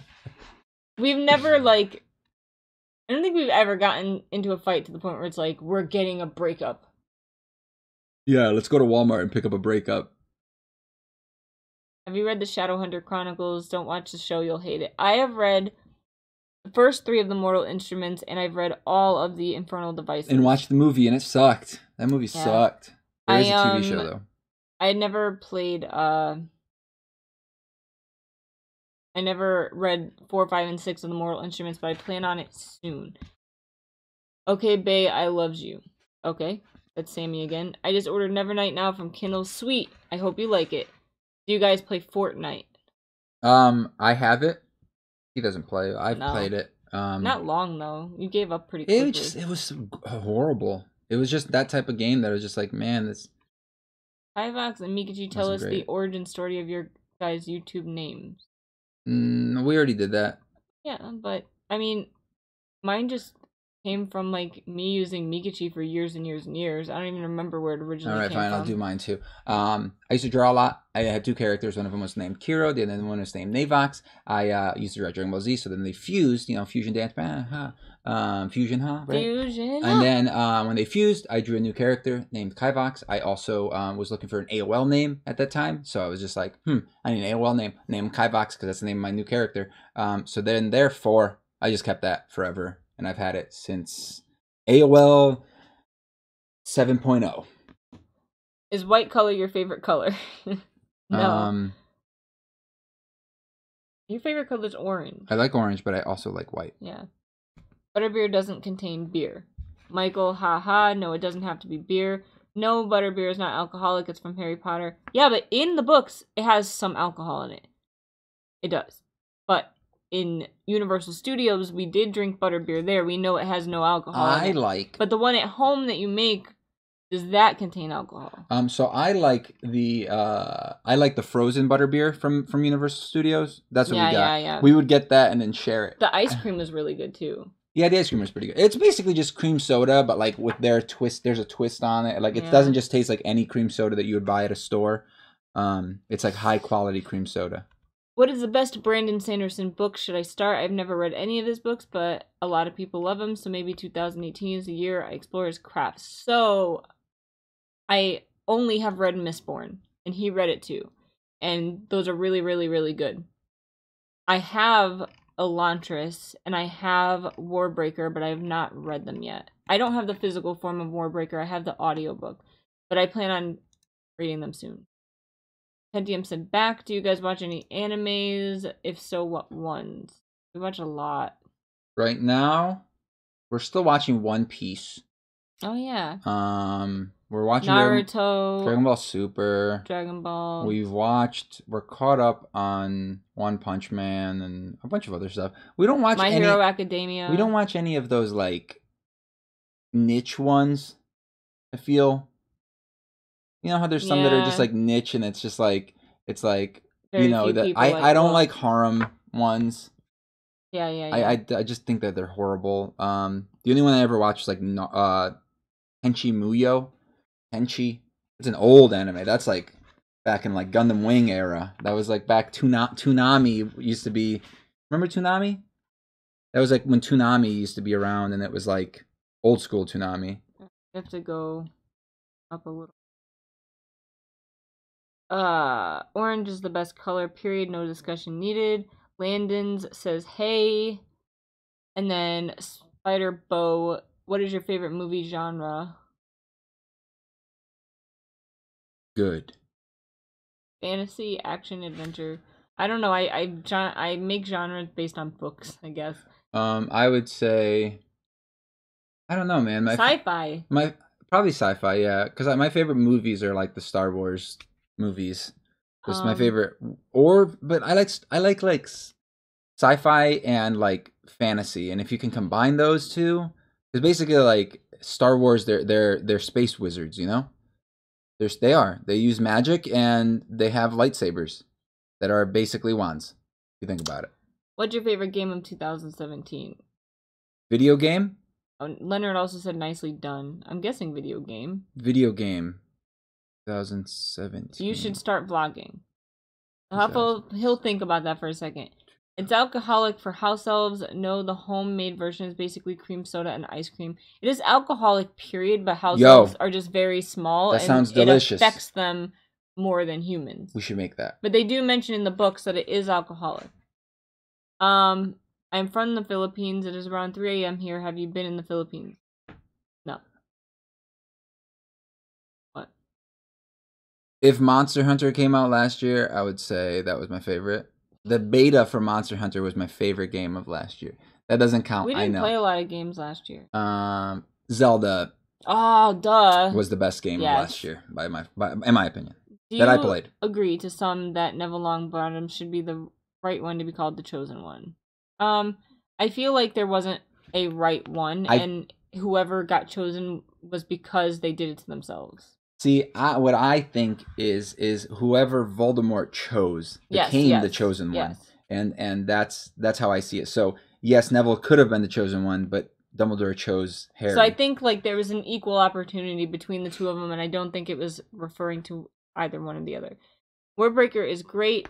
B: We've never like I don't think we've ever gotten into a fight to the point where it's like we're getting a breakup.
A: Yeah, let's go to Walmart and pick up a breakup.
B: Have you read the Shadowhunter Chronicles? Don't watch the show, you'll hate it. I have read the first 3 of the Mortal Instruments, and I've read all of the Infernal Devices.
A: And watched the movie, and it sucked. That movie sucked. There is a TV show, though.
B: I never played, I never read 4, 5, and 6 of the Mortal Instruments, but I plan on it soon. Okay, Bae, I loves you. Okay, that's Sammy again. I just ordered Nevernight now from Kindle. Sweet. I hope you like it. Do you guys play Fortnite?
A: I have it. He doesn't play. I've played it.
B: Not long though. You gave up pretty quickly.
A: It was horrible. It was just that type of game that was just like, man, this.
B: Kivox and Meekachii, tell us the origin story of your guys' YouTube names.
A: We already did that.
B: Yeah, but I mean, mine just came from like me using Meekachii for years and years and years. I don't even remember where it originally came from.
A: Alright, fine, I'll do mine too. I used to draw a lot. I had 2 characters. One of them was named Kiro, the other one was named Navox. I used to draw Dragon Ball Z, so then they fused, fusion dance, fusion, right?
B: Fusion.
A: And then when they fused, I drew a new character named Kivox. I also was looking for an AOL name at that time, so I was just like, I need an AOL name. Name Kivox because that's the name of my new character. So then, therefore, I just kept that forever. And I've had it since AOL 7.0.
B: Is white color your favorite color? No. Your favorite color is orange.
A: I like orange, but I also like white.
B: Yeah. Butterbeer doesn't contain beer. Michael, haha, no, it doesn't have to be beer. No, butterbeer is not alcoholic. It's from Harry Potter. Yeah, but in the books, it has some alcohol in it. It does. But in Universal Studios, we did drink butterbeer there. We know it has no alcohol in it. But the one at home that you make, does that contain alcohol?
A: So I like the frozen butterbeer from Universal Studios. That's what we got. Yeah. We would get that and then share it.
B: The ice cream was really good too.
A: Yeah, the ice cream was pretty good. It's basically just cream soda, but like with their twist, there's a twist on it. Like it doesn't just taste like any cream soda that you would buy at a store. It's like high quality cream soda.
B: What is the best Brandon Sanderson book should I start? I've never read any of his books, but a lot of people love him, so maybe 2018 is the year I explore his craft. So, I only have read Mistborn, and he read it too. and those are really, really, really good. I have Elantris, and I have Warbreaker, but I have not read them yet. I don't have the physical form of Warbreaker. I have the audiobook, but I plan on reading them soon. Pentium said back. Do you guys watch any animes? If so, what ones? We watch a lot.
A: Right now, we're still watching One Piece.
B: Oh yeah.
A: We're watching
B: Naruto,
A: Dragon Ball Super,
B: Dragon Ball.
A: We're caught up on One Punch Man and a bunch of other stuff. We don't watch
B: My Hero Academia.
A: We don't watch any of those like niche ones. I feel. You know how there's some that are just like niche, and it's just like very you know that I don't like harem ones.
B: Yeah.
A: I just think that they're horrible. The only one I ever watched was like Tenchi Muyo. Tenchi. It's an old anime. That's like back in like Gundam Wing era. That was like back Toonami used to be. Remember Toonami? That was like when Toonami used to be around, and it was like old school Toonami.
B: I have to go up a little. Orange is the best color, period, no discussion needed. Landon's says hey. And then Spider Bow, what is your favorite movie genre?
A: Good.
B: Fantasy, action, adventure. I don't know. I make genres based on books, I guess.
A: I would say I don't know, man.
B: Sci-fi.
A: Probably sci-fi, yeah. Because my favorite movies are like the Star Wars movies. Just my favorite. But I like sci-fi and like fantasy, and if you can combine those two, it's basically like Star Wars. They're space wizards, you know. They use magic, and they have lightsabers that are basically wands. If you think about it.
B: What's your favorite game of 2017?
A: Video game?
B: Leonard also said nicely done. I'm guessing video game.
A: Video game. 2017.
B: You should start vlogging. He'll think about that for a second. It's alcoholic for house elves. No, the homemade version is basically cream soda and ice cream. It is alcoholic, period, but house elves are just very small.
A: That sounds delicious.
B: It affects them more than humans.
A: We should make that.
B: But they do mention in the books that it is alcoholic. I'm from the Philippines. It is around 3 a.m. here. Have you been in the Philippines? No. What?
A: If Monster Hunter came out last year, I would say that was my favorite. The beta for Monster Hunter was my favorite game of last year. That doesn't count.
B: We didn't play a lot of games last year.
A: Zelda.
B: Oh, duh.
A: Was the best game of last year, in my opinion. That I played.
B: Agree to some that Neville Longbottom should be the right one to be called the chosen one? I feel like there wasn't a right one, and whoever got chosen was because they did it to themselves.
A: See, what I think is whoever Voldemort chose became the chosen one, and that's how I see it. So yes, Neville could have been the chosen one, but Dumbledore chose Harry.
B: So I think like there was an equal opportunity between the two of them, and I don't think it was referring to either one or the other. Warbreaker is great.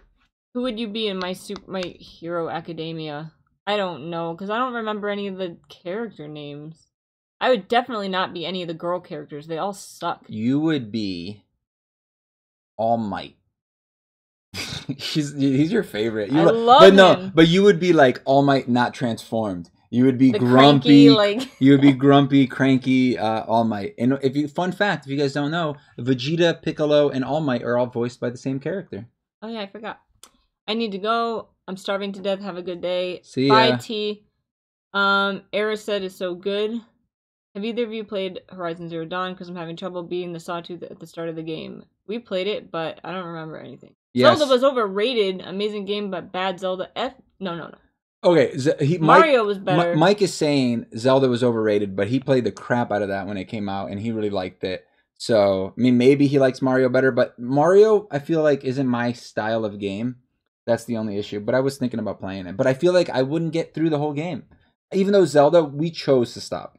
B: Who would you be in My Hero Academia? I don't know, because I don't remember any of the character names. I would definitely not be any of the girl characters. They all suck.
A: You would be All Might. He's your favorite.
B: I love him.
A: But you would be like All Might, not transformed. You would be grumpy. You would be grumpy, cranky, All Might. And fun fact, if you guys don't know, Vegeta, Piccolo, and All Might are all voiced by the same character.
B: Oh yeah, I forgot. I need to go. I'm starving to death. Have a good day.
A: See ya.
B: Bye, T. Era said is so good. Have either of you played Horizon Zero Dawn? Because I'm having trouble beating the Sawtooth at the start of the game. We played it, but I don't remember anything. Yes. Zelda was overrated. Amazing game, but bad Zelda. No.
A: Okay,
B: Mario was better.
A: Mike is saying Zelda was overrated, but he played the crap out of that when it came out, and he really liked it. So, I mean, maybe he likes Mario better, but Mario, I feel like, isn't my style of game. That's the only issue. But I was thinking about playing it. But I feel like I wouldn't get through the whole game. Even though Zelda, we chose to stop.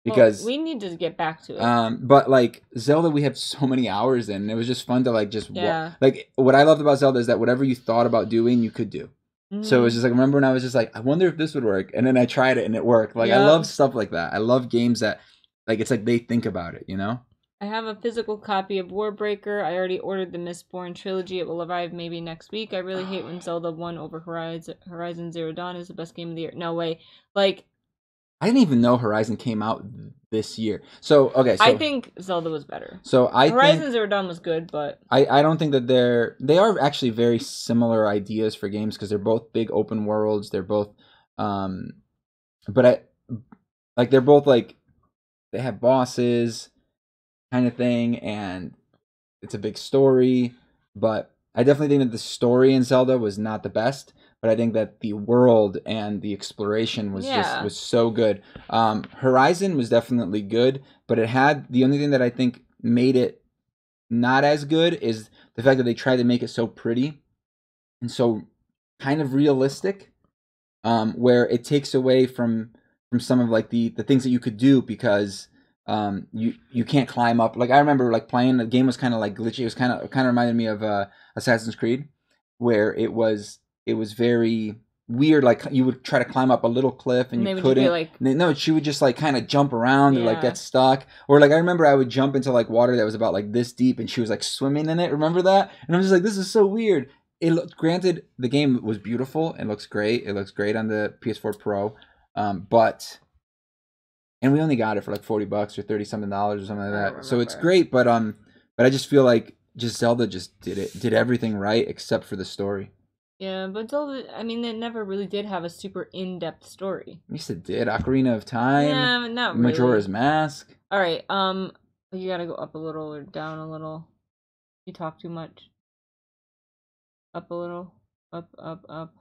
A: Because
B: we need to get back to it.
A: But like Zelda, we have so many hours in. And it was just fun to like just like what I loved about Zelda is that whatever you thought about doing, you could do. Mm-hmm. So it was just like, remember when I was just like, I wonder if this would work, and then I tried it and it worked. Like I love stuff like that. I love games that like it's like they think about it, you know.
B: I have a physical copy of Warbreaker. I already ordered the Mistborn trilogy. It will arrive maybe next week. I really hate when Zelda won over Horizon Zero Dawn is the best game of the year. No way. Like,
A: I didn't even know Horizon came out this year. So, okay, so
B: I think Zelda was better.
A: So
B: Horizon Zero Dawn was good, but
A: I don't think that they are actually very similar ideas for games because they're both big open worlds. They're both but they're both like they have bosses kind of thing, and it's a big story. But I definitely think that the story in Zelda was not the best. But I think that the world and the exploration was was so good. Horizon was definitely good, but it had the only thing that I think made it not as good is the fact that they tried to make it so pretty and so kind of realistic, where it takes away from some of like the things that you could do because you can't climb up. Like I remember like playing the game was kind of like glitchy. It was kind of reminded me of Assassin's Creed, where it was very weird. Like you would try to climb up a little cliff and you couldn't. Like... No, she would just like kind of jump around and like get stuck. Or like I remember I would jump into like water that was about like this deep and she was like swimming in it. Remember that? And I'm just like, this is so weird. It looked, granted, the game was beautiful. It looks great. It looks great on the PS4 Pro. But and we only got it for like $40 or $30 something or something like that. So it's great, but I just feel like just Zelda just did everything right except for the story.
B: Yeah, but Zelda, I mean, it never really did have a super in-depth story.
A: Yes, it did. Ocarina of Time.
B: Yeah, not really.
A: Majora's Mask.
B: All right. You gotta go up a little or down a little. You talk too much. Up a little. Up, up, up.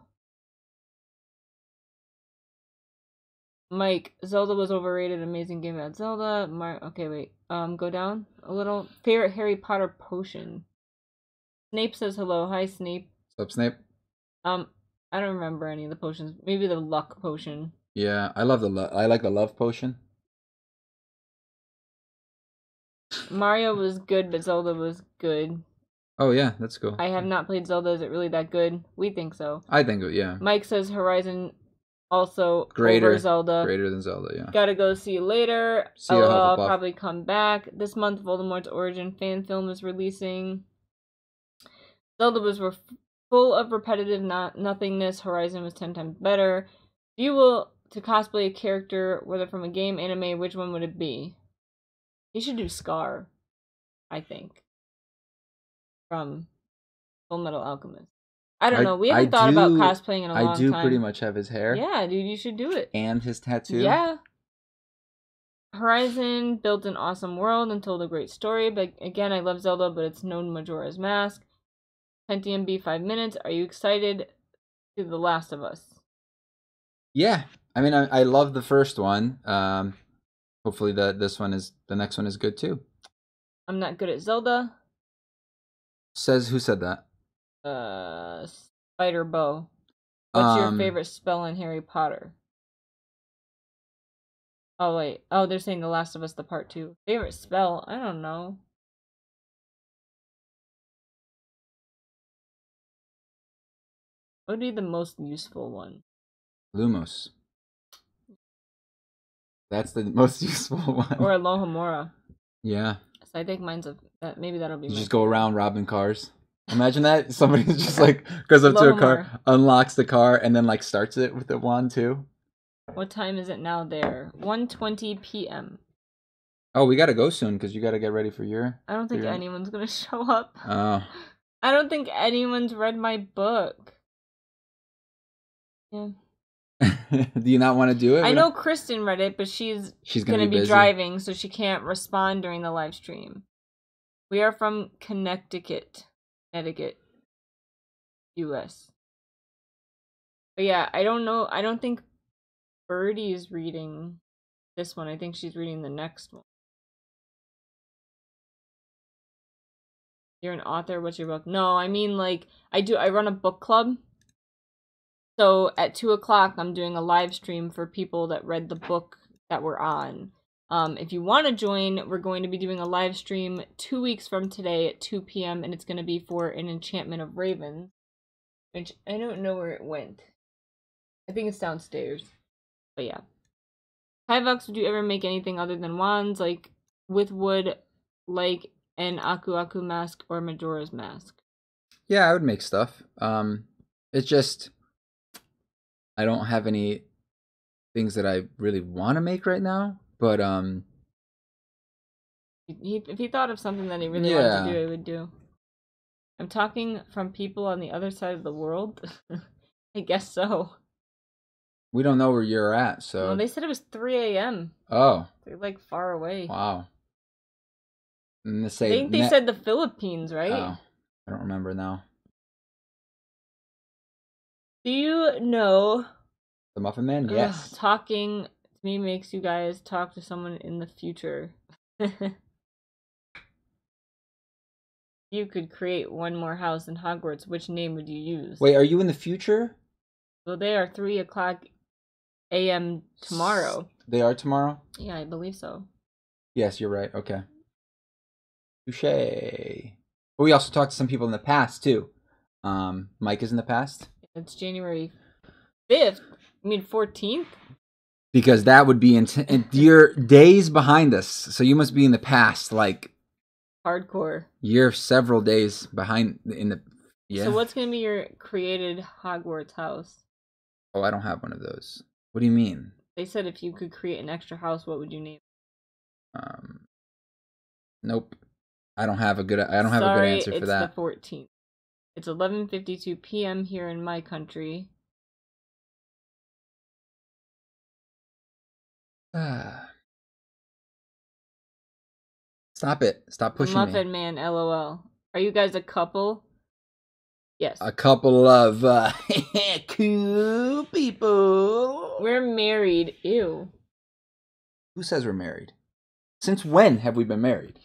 B: Mike, Zelda was overrated. Amazing game about Zelda. Okay, wait. Go down a little. Favorite Harry Potter potion. Snape says hello. Hi, Snape.
A: What's up, Snape?
B: I don't remember any of the potions. Maybe the luck potion.
A: Yeah, I like the love potion.
B: Mario was good, but Zelda was good.
A: Oh yeah, that's cool.
B: I have not played Zelda. Is it really that good? We think so.
A: I think it, yeah.
B: Mike says Horizon also
A: greater
B: over Zelda.
A: Greater than Zelda, yeah.
B: Gotta go see you later.
A: See you,
B: I'll probably come back. This month, Voldemort's Origin fan film is releasing. Zelda was full of repetitive nothingness. Horizon was 10 times better. If you will to cosplay a character, whether from a game, anime, which one would it be? You should do Scar, I think. From Full Metal Alchemist. I don't know. We haven't thought about cosplaying in a long time.
A: I do pretty much have his hair.
B: Yeah, dude, you should do it.
A: And his tattoo.
B: Yeah. Horizon built an awesome world and told a great story, but again, I love Zelda, but it's no Majora's Mask. Pentium B 5 minutes. Are you excited to The Last of Us?
A: Yeah. I mean, I love the first one. Hopefully the next one is good too.
B: I'm not good at Zelda.
A: Who said that?
B: Spider Bow. What's your favorite spell in Harry Potter? Oh wait. Oh, they're saying The Last of Us the Part 2. Favorite spell? I don't know. What would be the most useful one?
A: Lumos. That's the most useful one.
B: Or Alohomora.
A: Yeah.
B: So I think mine's maybe that'll be.
A: You just go around robbing cars. Imagine that somebody just like goes up to a car, unlocks the car, and then like starts it with the wand too.
B: What time is it now? There, 1:20 p.m.
A: Oh, we gotta go soon because you gotta get ready for your.
B: I don't think anyone's gonna show up.
A: Oh.
B: I don't think anyone's read my book. Yeah.
A: Do you not want to do it?
B: I know Kristen read it, but she's gonna be driving, so she can't respond during the live stream. We are from Connecticut, U.S. But yeah, I don't know. I don't think Birdie is reading this one. I think she's reading the next one. You're an author. What's your book? No, I mean like I run a book club. So at 2:00, I'm doing a live stream for people that read the book that we're on. If you want to join, we're going to be doing a live stream 2 weeks from today at 2 p.m. and it's going to be for an Enchantment of Ravens, which I don't know where it went. I think it's downstairs. But yeah. Kivox, would you ever make anything other than wands? Like with wood, like an Aku Aku mask or Majora's Mask?
A: Yeah, I would make stuff. It's just I don't have any things that I really want to make right now. But
B: If he thought of something that he really wanted to
A: yeah,
B: do, he would do. I'm talking from people on the other side of the world. I guess so.
A: we don't know where you're at, so.
B: Well, they said it was 3 a.m.
A: Oh,
B: They're like far away.
A: wow. And
B: I think they said the Philippines, right?
A: Oh, I don't remember now.
B: Do you know
A: The Muffin Man? Yes.
B: Talking to me makes you guys talk to someone in the future. You could create one more house in Hogwarts. Which name would you use?
A: Wait, are you in the future?
B: Well, they are 3 o'clock a.m. tomorrow.
A: They are tomorrow?
B: Yeah, I believe so.
A: Yes, you're right. Okay. Touché. But we also talked to some people in the past, too. Mike is in the past.
B: It's January 5th. I mean 14th?
A: Because that would be you're days behind us. So you must be in the past, like
B: hardcore.
A: You're several days behind in the
B: So what's going to be your created Hogwarts house?
A: Oh, I don't have one of those. What do you mean?
B: They said if you could create an extra house, what would you name?
A: Nope. I don't have a good answer for that.
B: It's the 14th. It's 11:52 p.m. here in my country.
A: Stop it. Stop pushing me.
B: Muffin Man, LOL. Are you guys a couple? Yes.
A: A couple of cool people.
B: We're married. Ew.
A: Who says we're married? Since when have we been married?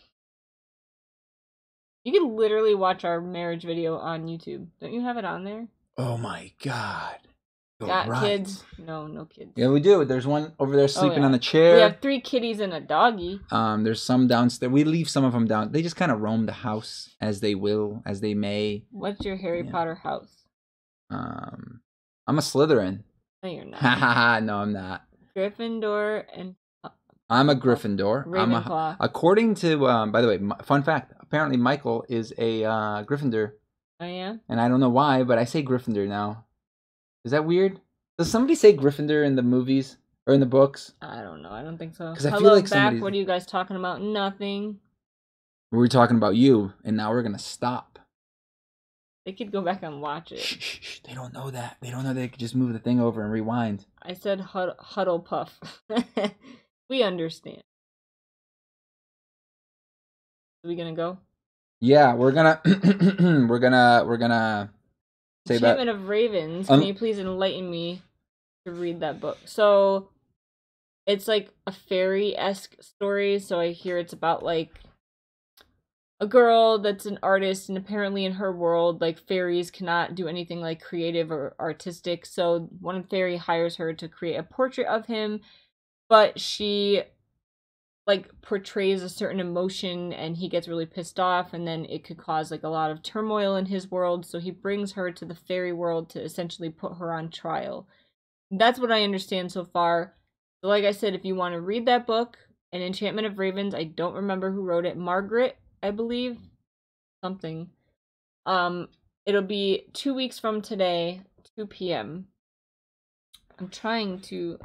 B: You can literally watch our marriage video on YouTube. Don't you have it on there?
A: Oh my god.
B: Got kids? No kids.
A: Yeah, we do. There's one over there sleeping on the chair.
B: We have 3 kitties and a doggy.
A: There's some downstairs. We leave some of them down. They just kind of roam the house as they will, as they may.
B: What's your Harry Potter house?
A: I'm a Slytherin.
B: No, you're not.
A: Haha, no, I'm not.
B: Gryffindor and...
A: I'm a Gryffindor.
B: Ravenclaw.
A: According to, by the way, fun fact. Apparently Michael is a Gryffindor.
B: Oh, yeah?
A: And I don't know why, but I say Gryffindor now. Is that weird? Does somebody say Gryffindor in the movies or in the books?
B: I don't know. I don't think so.
A: Because I feel like
B: back. What are you guys talking about? Nothing.
A: We were talking about you, and now we're gonna stop.
B: They could go back and watch it.
A: Shh. They don't know that. They don't know they could just move the thing over and rewind.
B: I said Huddlepuff. We understand. Are we gonna go?
A: Yeah, we're gonna we're gonna say
B: Enchantment of Ravens. Can you please enlighten me to read that book? So it's like a fairy-esque story. So I hear it's about like a girl that's an artist, and apparently in her world, like fairies cannot do anything like creative or artistic. So one fairy hires her to create a portrait of him, but she like portrays a certain emotion and he gets really pissed off, and then it could cause like a lot of turmoil in his world. So he brings her to the fairy world to essentially put her on trial. That's what I understand so far. So like I said, if you want to read that book, An Enchantment of Ravens, I don't remember who wrote it. Margaret, I believe. Something. It'll be 2 weeks from today, 2 p.m. I'm trying to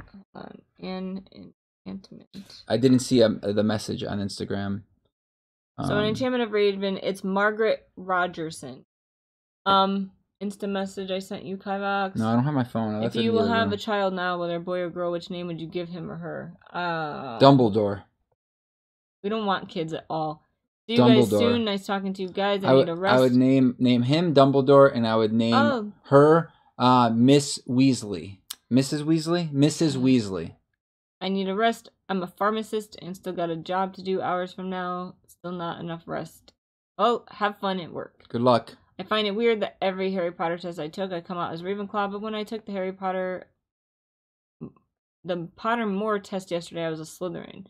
A: I didn't see the message on Instagram.
B: So An Enchantment of Raven, it's Margaret Rogerson. Insta message I sent you, Kivox.
A: No, I don't have my phone.
B: If you will have a child now, whether a boy or girl, which name would you give him or her?
A: Dumbledore.
B: We don't want kids at all. See you guys soon. Nice talking to you guys. I need a rest.
A: I would name him Dumbledore, and I would name her Miss Weasley. Mrs. Weasley? Mrs. Weasley.
B: I need a rest. I'm a pharmacist and still got a job to do hours from now. Still not enough rest. Oh, have fun at work.
A: Good luck.
B: I find it weird that every Harry Potter test I took, I come out as Ravenclaw, but when I took the Pottermore test yesterday, I was a Slytherin.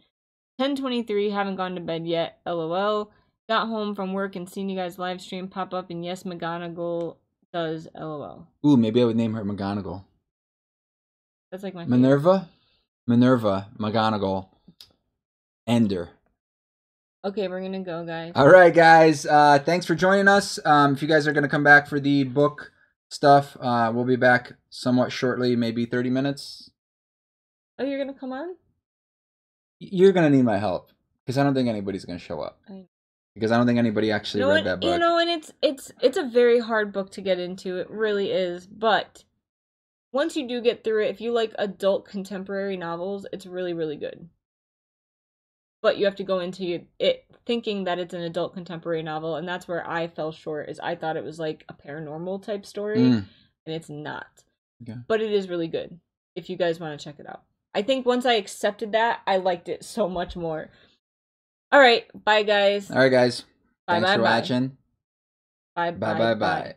B: 10:23, haven't gone to bed yet, LOL. Got home from work and seen you guys live stream pop up, and yes, McGonagall does, LOL.
A: Ooh, maybe I would name her McGonagall.
B: That's like my
A: Minerva, McGonagall, Ender.
B: Okay, we're gonna go, guys.
A: All right, guys. Thanks for joining us. If you guys are gonna come back for the book stuff, we'll be back somewhat shortly, maybe 30 minutes.
B: Oh, you're gonna come on?
A: You're gonna need my help because I don't think anybody's gonna show up. Because I don't think anybody actually read that book.
B: You know, and it's a very hard book to get into. It really is. But once you do get through it, if you like adult contemporary novels, it's really, really good. But you have to go into it thinking that it's an adult contemporary novel, and that's where I fell short. Is I thought it was like a paranormal type story, and it's not. Okay. But it is really good if you guys want to check it out. I think once I accepted that, I liked it so much more. All right, bye guys.
A: All right, guys.
B: Bye,
A: Thanks for watching.
B: Bye.
A: Bye.